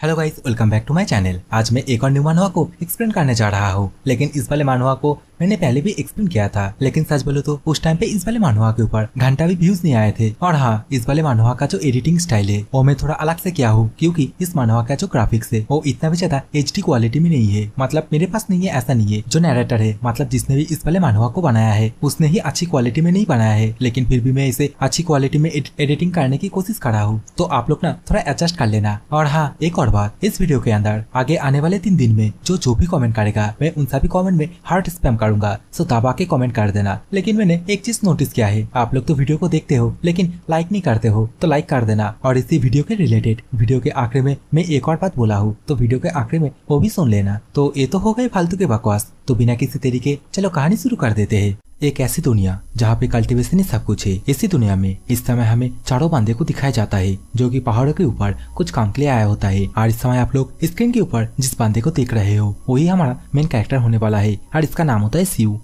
Hello guys, welcome back to my channel. आज मैं एक और न्यू मानवा को एक्सप्लेन करने जा रहा हूँ। लेकिन इस वाले मानवा को मैंने पहले भी एक्सप्लेन किया था, लेकिन सच बोलो तो उस टाइम पे इस वाले मानवा के ऊपर घंटा भी व्यूज नहीं आए थे। और हाँ, इस वाले मानवा का जो एडिटिंग स्टाइल है वो मैं थोड़ा अलग से किया हूँ, क्योंकि इस मानवा का जो ग्राफिक्स है वो इतना भी ज्यादा HD क्वालिटी में नहीं है। मतलब मेरे पास नहीं है ऐसा नहीं है। जो नरेटर है, मतलब जिसने भी इस वाले मानवा को बनाया है, उसने ही अच्छी क्वालिटी में नहीं बनाया है, लेकिन फिर भी मैं इसे अच्छी क्वालिटी में एडिटिंग करने की कोशिश कर रहा हूँ। तो आप लोग ना थोड़ा एडजस्ट कर लेना। और हाँ, एक और बात, इस वीडियो के अंदर आगे आने वाले 3 दिन में जो भी कमेंट करेगा, मैं उन सभी कमेंट में हार्ट स्पैम करूंगा। सो दबा के कमेंट कर देना। लेकिन मैंने एक चीज नोटिस किया है, आप लोग तो वीडियो को देखते हो लेकिन लाइक नहीं करते हो, तो लाइक कर देना। और इसी वीडियो के रिलेटेड वीडियो के आखिरी में मैं एक और बात बोला हूँ, तो वीडियो के आखिरी में वो भी सुन लेना। तो ये तो हो गए फालतू के बकवास। तो बिना किसी तरीके चलो कहानी शुरू कर देते हैं। एक ऐसी दुनिया जहाँ पे कल्टीवेशन ही सब कुछ है। इसी दुनिया में इस समय हमें चारों बंदे को दिखाया जाता है, जो कि पहाड़ों के ऊपर कुछ काम के लिए आया होता है। और इस समय आप लोग स्क्रीन के ऊपर जिस बंदे को देख रहे हो वही हमारा मेन कैरेक्टर होने वाला है। और इसका नाम होता है शिव।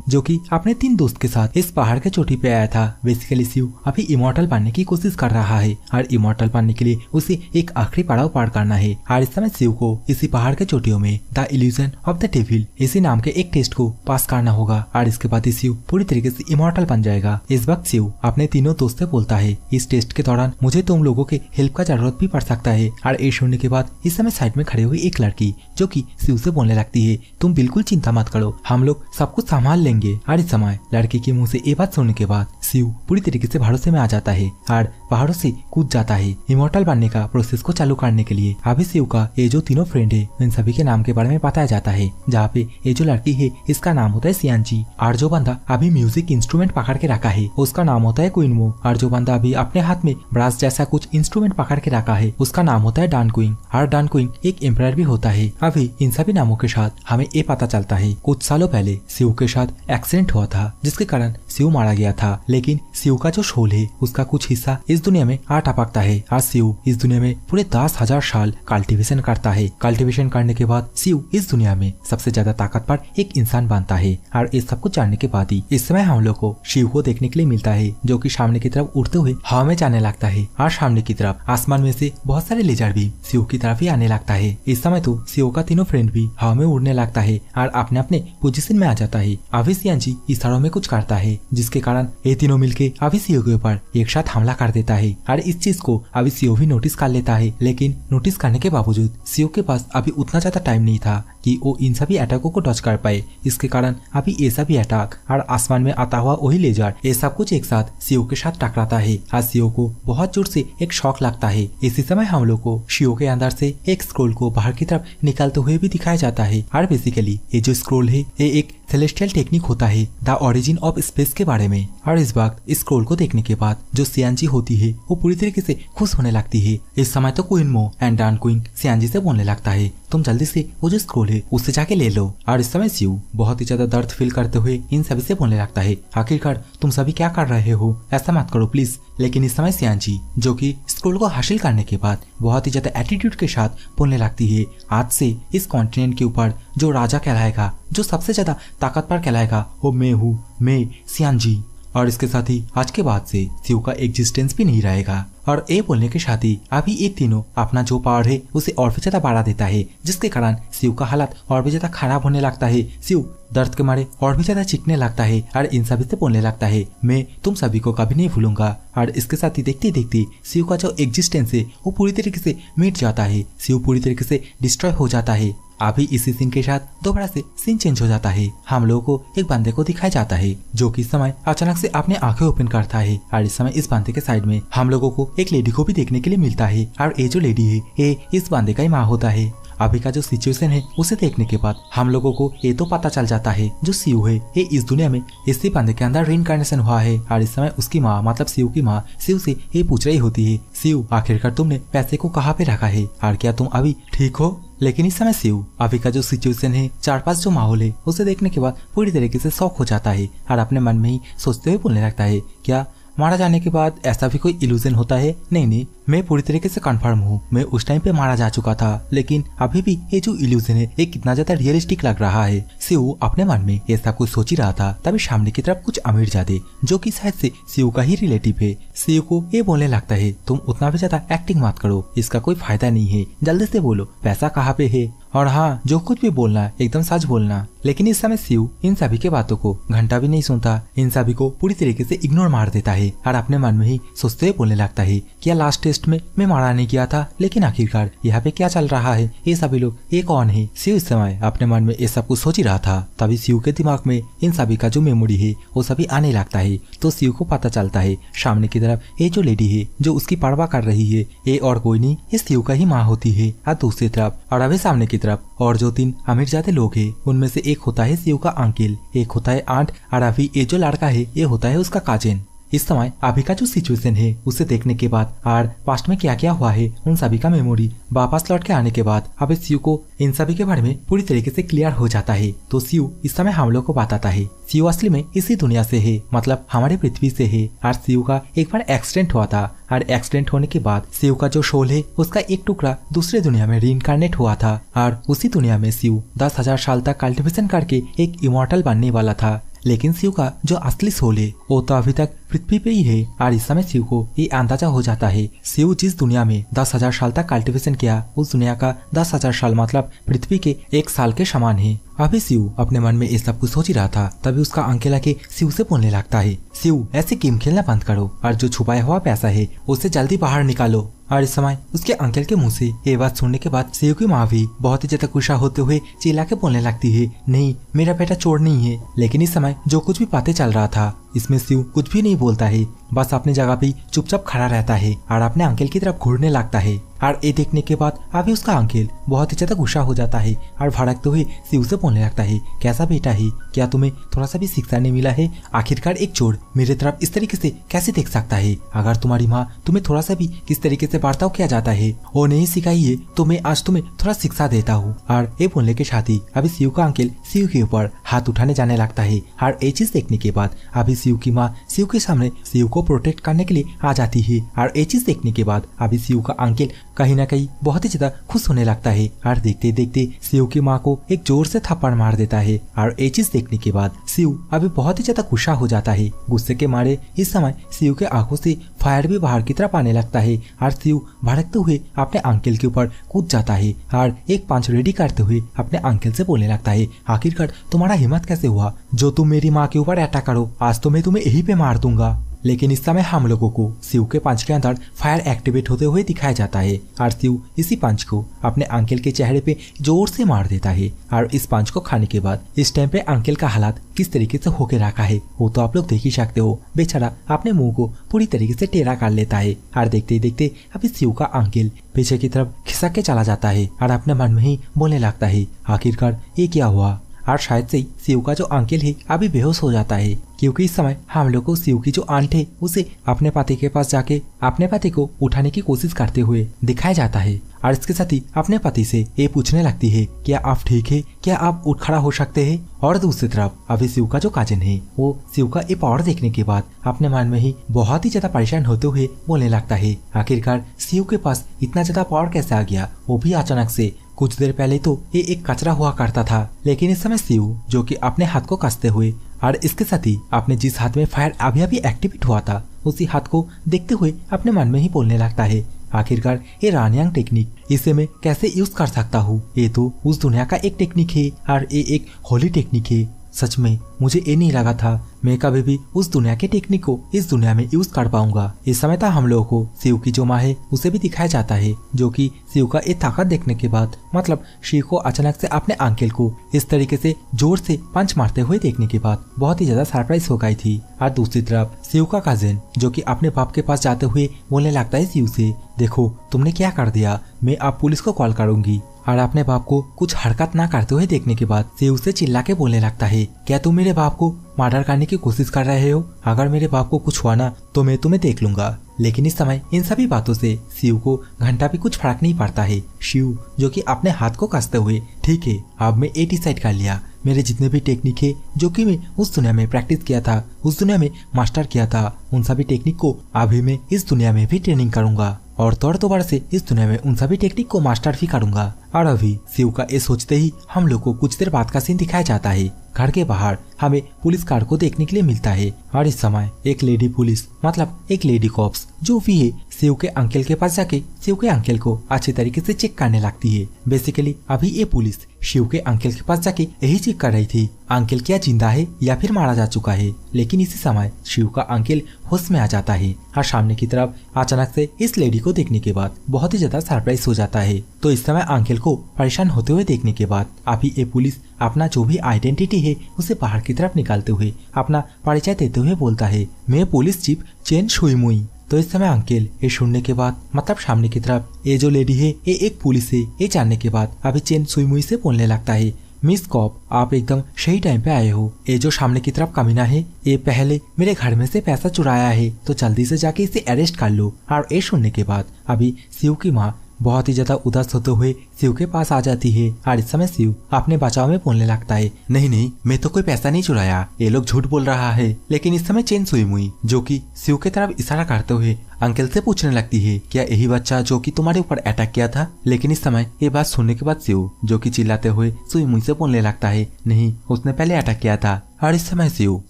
जो कि अपने 3 दोस्त के साथ इस पहाड़ के चोटी पे आया था। बेसिकली शिव अभी इमॉर्टल बनने की कोशिश कर रहा है, और इमॉर्टल बनने के लिए उसे एक आखिरी पड़ाव पार करना है। और इस समय शिव को इसी पहाड़ के चोटियों में the illusion of the devil इसी नाम के एक टेस्ट को पास करना होगा। और इसके बाद शिव पूरी तरीके से इमॉर्टल बन जाएगा। इस वक्त शिव अपने तीनों दोस्त से बोलता है, इस टेस्ट के दौरान मुझे तुम लोगों के हेल्प का जरूरत भी पड़ सकता है। और ये सुनने के बाद इस समय साइड में खड़े हुई एक लड़की जो कि शिव से बोलने लगती है, तुम बिल्कुल चिंता मत करो, हम लोग सब कुछ संभाल लेंगे। और इस समय लड़की के मुंह से ये बात सुनने के बाद शिव पूरी तरीके से भरोसे में आ जाता है और पहाड़ों से कूद जाता है इमॉर्टल बनने का प्रोसेस को चालू करने के लिए। अभी शिव का ये जो तीनों फ्रेंड है, इन सभी के नाम के बारे में बताया जाता है। जहाँ पे ये जो लड़की है इसका नाम होता है सियांजी, और जो बंदा अभी म्यूजिक इंस्ट्रूमेंट पकड़ के रखा है उसका नाम होता है क्वीनमो, और जो बंदा अभी अपने हाथ में ब्रास जैसा कुछ इंस्ट्रूमेंट पकड़ के रखा है उसका नाम होता है डान क्विंग, और डान क्विंग एक एम्पायर भी होता है। अभी इन सभी नामों के साथ हमें ये पता चलता है कुछ सालों पहले शिव के साथ एक्सीडेंट हुआ था, जिसके कारण शिव मारा गया था। लेकिन शिव का जो सोल है उसका कुछ हिस्सा इस दुनिया में आ टपकता है, और शिव इस दुनिया में पूरे 10,000 साल कल्टीवेशन करता है। कल्टीवेशन करने के बाद शिव इस दुनिया में सबसे ज्यादा ताकतवर एक इंसान बनता है। और इस सब कुछ जानने के बाद ही इस समय हम लोग को शिव को देखने के लिए मिलता है, जो कि सामने की तरफ उड़ते हुए हवा में जाने लगता है। और सामने की तरफ आसमान में से बहुत सारे लेजर भी शिव की तरफ ही आने लगता है। इस समय तो शिव का तीनों फ्रेंड भी हवा में उड़ने लगता है और अपने अपने पोजीशन में आ जाता है। अभी सियांजी इशारों में कुछ करता है, जिसके कारण ये तीनों मिलके अभी शिव के ऊपर एक साथ हमला कर देता है। और इस चीज को अभी शिव भी नोटिस कर लेता है, लेकिन नोटिस करने के बावजूद शिव के पास अभी उतना ज्यादा टाइम नहीं था कि वो इन सभी अटैकों को डॉज कर पाए। इसके कारण अभी ये सभी अटैक और आसमान में आता हुआ वही लेजर, ये सब कुछ एक साथ शिव के साथ टकराता है। और शिव को बहुत जोर से एक शॉक लगता है। इसी समय हम लोग को शिव के अंदर से एक स्क्रोल को बाहर की तरफ निकलते हुए भी दिखाया जाता है। और बेसिकली ये जो स्क्रोल है ये एक सेलेस्टियल टेक्निक होता है द ओरिजिन ऑफ स्पेस के बारे में। और इस वक्त इस स्क्रोल को देखने के बाद जो सियांजी होती है वो पूरी तरीके से खुश होने लगती है। इस समय तो क्वीनमो एंड डान क्विंग सियांजी से बोलने लगता है, तुम जल्दी से वो जो स्क्रोल है उससे जाके ले लो। और इस समय शिव बहुत ही ज्यादा दर्द फील करते हुए इन सभी से बोलने लगता है, आखिरकार तुम सभी क्या कर रहे हो, ऐसा मत करो प्लीज। लेकिन इस समय सियांजी जो कि स्क्रोल को हासिल करने के बाद बहुत ही ज्यादा एटीट्यूड के साथ बोलने लगती है, आज से इस कॉन्टिनेंट के ऊपर जो राजा कहलाएगा, जो सबसे ज्यादा ताकतवर कहलाएगा, वो मैं हूँ, मैं सियांजी। और इसके साथ ही आज के बाद से शिव का एग्जिस्टेंस भी नहीं रहेगा। और ये बोलने के साथ ही अभी ये तीनों अपना जो पावर है उसे और भी ज्यादा बढ़ा देता है, जिसके कारण शिव का हालत और भी ज्यादा खराब होने लगता है। शिव दर्द के मारे और भी ज्यादा चीखने लगता है और इन सभी से बोलने लगता है, मैं तुम सभी को कभी नहीं भूलूंगा। और इसके साथ ही देखते देखते शिव का जो एग्जिस्टेंस है वो पूरी तरीके से मिट जाता है। शिव पूरी तरीके से डिस्ट्रॉय हो जाता है। अभी इसी सीन के साथ दोबारा से सीन चेंज हो जाता है। हम लोगों को एक बंदे को दिखाया जाता है जो कि इस समय अचानक से अपने आंखें ओपन करता है। और इस समय इस बंदे के साइड में हम लोगों को एक लेडी को भी देखने के लिए मिलता है। और ये जो लेडी है ये इस बंदे का ही माँ होता है। अभी का जो सिचुएशन है उसे देखने के बाद हम लोगों को ये तो पता चल जाता है जो शिव है ये इस दुनिया में इसी बंदे के अंदर रीइंकार्नेशन हुआ है। और इस समय उसकी माँ मतलब शिव की माँ शिव से ये पूछ रही होती है, शिव आखिरकार तुमने पैसे को कहाँ पे रखा है और क्या तुम अभी ठीक हो। लेकिन इस समय शिव अभी का जो सिचुएशन है, 4-5 जो माहौल है उसे देखने के बाद पूरी तरीके से शॉक हो जाता है और अपने मन में ही सोचते हुए बोलने लगता है, क्या मारा जाने के बाद ऐसा भी कोई इल्यूजन होता है? नहीं, मैं पूरी तरीके से कंफर्म हूँ, मैं उस टाइम पे मारा जा चुका था, लेकिन अभी भी ये जो इल्यूजन है ये कितना ज्यादा रियलिस्टिक लग रहा है। शिव अपने मन में ये सब कुछ सोच ही रहा था, तभी सामने की तरफ कुछ अमीरजादे, जो कि शायद से शिव का ही रिलेटिव है, शिव को ये बोलने लगता है तुम उतना भी ज्यादा एक्टिंग मत करो, इसका कोई फायदा नहीं है, जल्दी से बोलो पैसा कहाँ पे है, और हाँ जो कुछ भी बोलना एकदम सच बोलना। लेकिन इस समय शिव इन सभी के बातों को घंटा भी नहीं सुनता, इन सभी को पूरी तरीके से इग्नोर मार देता है और अपने मन में ही सोचते हुए बोलने लगता है क्या लास्ट टेस्ट में मैं मारा नहीं किया था, लेकिन आखिरकार यहाँ पे क्या चल रहा है, ये सभी लोग ये कौन है। शिव इस समय अपने मन में ये सब कुछ सोच ही रहा था, तभी शिव के दिमाग में इन सभी का जो मेमोरी है वो सभी आने लगता है। तो शिव को पता चलता है सामने की तरफ ये जो लेडी है जो उसकी परवाह कर रही है ये और कोई नहीं, ये शिव का ही माँ होती है। और दूसरी तरफ और अभी सामने की तरफ और जो 3 अमीरजादे लोग हैं उनमें से एक होता है शिव का अंकल, एक होता है आंट, और अभी ये जो लड़का है ये होता है उसका काजिन। इस समय अभी का जो सिचुएशन है उसे देखने के बाद और पास्ट में क्या क्या हुआ है उन सभी का मेमोरी वापस लौट के आने के बाद अभी शिव को इन सभी के बारे में पूरी तरीके से क्लियर हो जाता है। तो शिव इस समय हम लोग को बताता है शिव असली में इसी दुनिया से है, मतलब हमारे पृथ्वी से है, और शिव का एक बार एक्सीडेंट हुआ था, और एक्सीडेंट होने के बाद शिव का जो सोल है उसका एक टुकड़ा दूसरे दुनिया में रीइंकार्नेट हुआ था, और उसी दुनिया में शिव 10,000 साल तक कल्टिवेशन करके एक इमॉर्टल बनने वाला था। लेकिन शिव का जो असली सोल है वो तो अभी तक पृथ्वी पे ही है, और इस समय शिव को ये अंदाजा हो जाता है शिव जिस दुनिया में 10,000 साल तक कल्टिवेशन किया उस दुनिया का 10,000 साल मतलब पृथ्वी के 1 साल के समान है। अभी शिव अपने मन में ये सब कुछ सोच ही रहा था, तभी उसका अंकल आके शिव से बोलने लगता है शिव ऐसे गेम खेलना बंद करो और जो छुपाया हुआ पैसा है उसे जल्दी बाहर निकालो। और इस समय उसके अंकल के मुंह से ये बात सुनने के बाद शिव की माँ भी बहुत ही ज्यादा गुस्सा होते हुए चिल्ला के बोलने लगती है नहीं मेरा बेटा चोर नहीं है। लेकिन इस समय जो कुछ भी बातें चल रहा था इसमें शिव कुछ भी नहीं बोलता है, बस अपनी जगह पे चुपचाप खड़ा रहता है और अपने अंकल की तरफ घूरने लगता है। और ये देखने के बाद अभी उसका अंकल बहुत ही ज्यादा गुस्सा हो जाता है और भड़कते हुए शिव से बोलने लगता है कैसा बेटा है, क्या तुम्हें थोड़ा सा भी शिक्षा नहीं मिला है, आखिरकार एक चोर मेरे तरफ इस तरीके से कैसे देख सकता है, अगर तुम्हारी माँ तुम्हें थोड़ा सा भी किस तरीके से बर्ताव किया जाता है वो नहीं सिखाई है तो मैं आज तुम्हें थोड़ा शिक्षा देता हूँ। और ये बोलने के साथ ही अभी शिव का अंकल शिव के ऊपर हाथ उठाने जाने लगता है, और ये चीज देखने के बाद अभी शिव की माँ शिव के सामने शिव को प्रोटेक्ट करने के लिए आ जाती है, और ये चीज देखने के बाद अभी शिव का अंकल कहीं ना कहीं बहुत ही ज्यादा खुश होने लगता है, और देखते देखते शिव की माँ को एक जोर से थप्पड़ मार देता है। और ये चीज देखने के बाद शिव अभी बहुत ही ज्यादा गुस्सा हो जाता है, गुस्से के मारे इस समय शिव के आंखों से फायर भी बाहर की तरफ आने लगता है, और शिव भड़कते हुए अपने अंकल के ऊपर कूद जाता है और एक पंच रेडी करते हुए अपने अंकल से बोलने लगता है आखिरकार तुम्हारा हिम्मत कैसे हुआ जो तुम मेरी माँ के ऊपर अटैक करो, आज तो मैं तुम्हें यहीं पे मार दूंगा। लेकिन इस समय हम लोगों को शिव के पंच के अंदर फायर एक्टिवेट होते हुए दिखाया जाता है, और शिव इसी पंच को अपने अंकल के चेहरे पे जोर से मार देता है। और इस पंच को खाने के बाद इस टाइम पे अंकल का हालात किस तरीके से होके रखा है वो तो आप लोग देख ही सकते हो, बेचारा अपने मुंह को पूरी तरीके से टेढ़ा कर लेता है। और देखते ही देखते अभी शिव का अंकल पीछे की तरफ खिसक के चला जाता है और अपने मन में ही बोलने लगता है आखिरकार ये क्या हुआ। और शायद से शिव का जो अंकल है अभी बेहोश हो जाता है, क्योंकि इस समय हम लोग को शिव की जो आंट है उसे अपने पति के पास जाके अपने पति को उठाने की कोशिश करते हुए दिखाया जाता है, और इसके साथ ही अपने पति से ये पूछने लगती है क्या आप ठीक है, क्या आप उठ खड़ा हो सकते हैं। और दूसरी तरफ अभी शिव का जो काजन है वो शिव का ये पावर देखने के बाद अपने मन में ही बहुत ही ज्यादा परेशान होते हुए बोलने लगता है आखिरकार शिव के पास इतना ज्यादा पावर कैसे आ गया, वो भी अचानक से। कुछ देर पहले तो ये एक कचरा हुआ करता था, लेकिन इस समय शिव जो कि अपने हाथ को कसते हुए और इसके साथ ही अपने जिस हाथ में फायर अभी अभी एक्टिवेट हुआ था उसी हाथ को देखते हुए अपने मन में ही बोलने लगता है आखिरकार ये रानियांग टेक्निक इसे मैं कैसे यूज कर सकता हूँ, ये तो उस दुनिया का एक टेक्निक है और ये एक होली टेक्निक है। सच में मुझे ये नहीं लगा था मैं कभी भी उस दुनिया के टेक्निक को इस दुनिया में यूज कर पाऊंगा। इस समय था हम लोगों को शिव की जो माँ है उसे भी दिखाया जाता है, जो कि शिव का ये ताकत देखने के बाद मतलब शिव को अचानक से अपने अंकल को इस तरीके से जोर से पंच मारते हुए देखने के बाद बहुत ही ज्यादा सरप्राइज हो गई थी। और दूसरी तरफ शिव का कजिन जो कि अपने बाप के पास जाते हुए बोलने लगता है शिव से देखो तुमने क्या कर दिया, मैं अब पुलिस को कॉल करूंगी। और अपने बाप को कुछ हरकत ना करते हुए देखने के बाद शिव से चिल्ला के बोलने लगता है क्या तुम मेरे बाप को मर्डर करने की कोशिश कर रहे हो, अगर मेरे बाप को कुछ हुआ ना तो मैं तुम्हें देख लूंगा। लेकिन इस समय इन सभी बातों से शिव को घंटा भी कुछ फर्क नहीं पड़ता है। शिव जो कि अपने हाथ को कसते हुए ठीक है अब मैं ये डिसाइड कर लिया मेरे जितने भी टेक्निक है जो कि मैं उस दुनिया में प्रैक्टिस किया था, उस दुनिया में मास्टर किया था, उन सभी टेक्निक को अभी मैं इस दुनिया में भी ट्रेनिंग करूंगा और तौर दोबारा से इस दुनिया में उन सभी टेक्निक को मास्टर भी करूंगा। और अभी शिव का ये सोचते ही हम लोग को कुछ देर बाद का सीन दिखाया जाता है। घर के बाहर हमें पुलिस कार को देखने के लिए मिलता है और इस समय एक लेडी पुलिस मतलब एक लेडी कॉप्स जो भी है शिव के अंकल के पास जाके शिव के अंकल को अच्छे तरीके से चेक करने लगती है। बेसिकली अभी ये पुलिस शिव के अंकल के पास जाके यही चेक कर रही थी अंकल क्या जिंदा है या फिर मारा जा चुका है। लेकिन इसी समय शिव का अंकल होश में आ जाता है और सामने की तरफ अचानक से इस लेडी को देखने के बाद बहुत ही ज्यादा सरप्राइज हो जाता है। तो इस समय अंकल को परेशान होते हुए देखने के बाद अभी ये पुलिस अपना जो भी आइडेंटिटी है उसे बाहर की तरफ निकालते हुए अपना परिचय देते हुए बोलता है, मैं पुलिस चीफ चेन शुईमुई। तो इस समय अंकल ये सुनने के बाद मतलब सामने की तरफ ये जो लेडी है ये एक पुलिस है, ये जानने के बाद अभी चेन शुईमुई से बोलने लगता है, मिस कॉप आप एकदम सही टाइम पे आए हो। ये जो सामने की तरफ कमीना है ये पहले मेरे घर में से पैसा चुराया है, तो जल्दी से जाके इसे अरेस्ट कर लो। और ये सुनने के बाद अभी शिव की माँ बहुत ही ज्यादा उदास होते हुए शिव के पास आ जाती है और इस समय शिव अपने बचाव में बोलने लगता है, नहीं नहीं मैं तो कोई पैसा नहीं चुराया, ये लोग झूठ बोल रहा है। लेकिन इस समय चेन शुईमुई जो कि शिव की तरफ इशारा करते हुए अंकल से पूछने लगती है, क्या यही बच्चा जो कि तुम्हारे ऊपर अटैक किया था? लेकिन इस समय ये बात सुनने के बाद शिव जो कि चिल्लाते हुए शुईमुई से बोलने लगता है, नहीं उसने पहले अटैक किया था। और इस समय शिव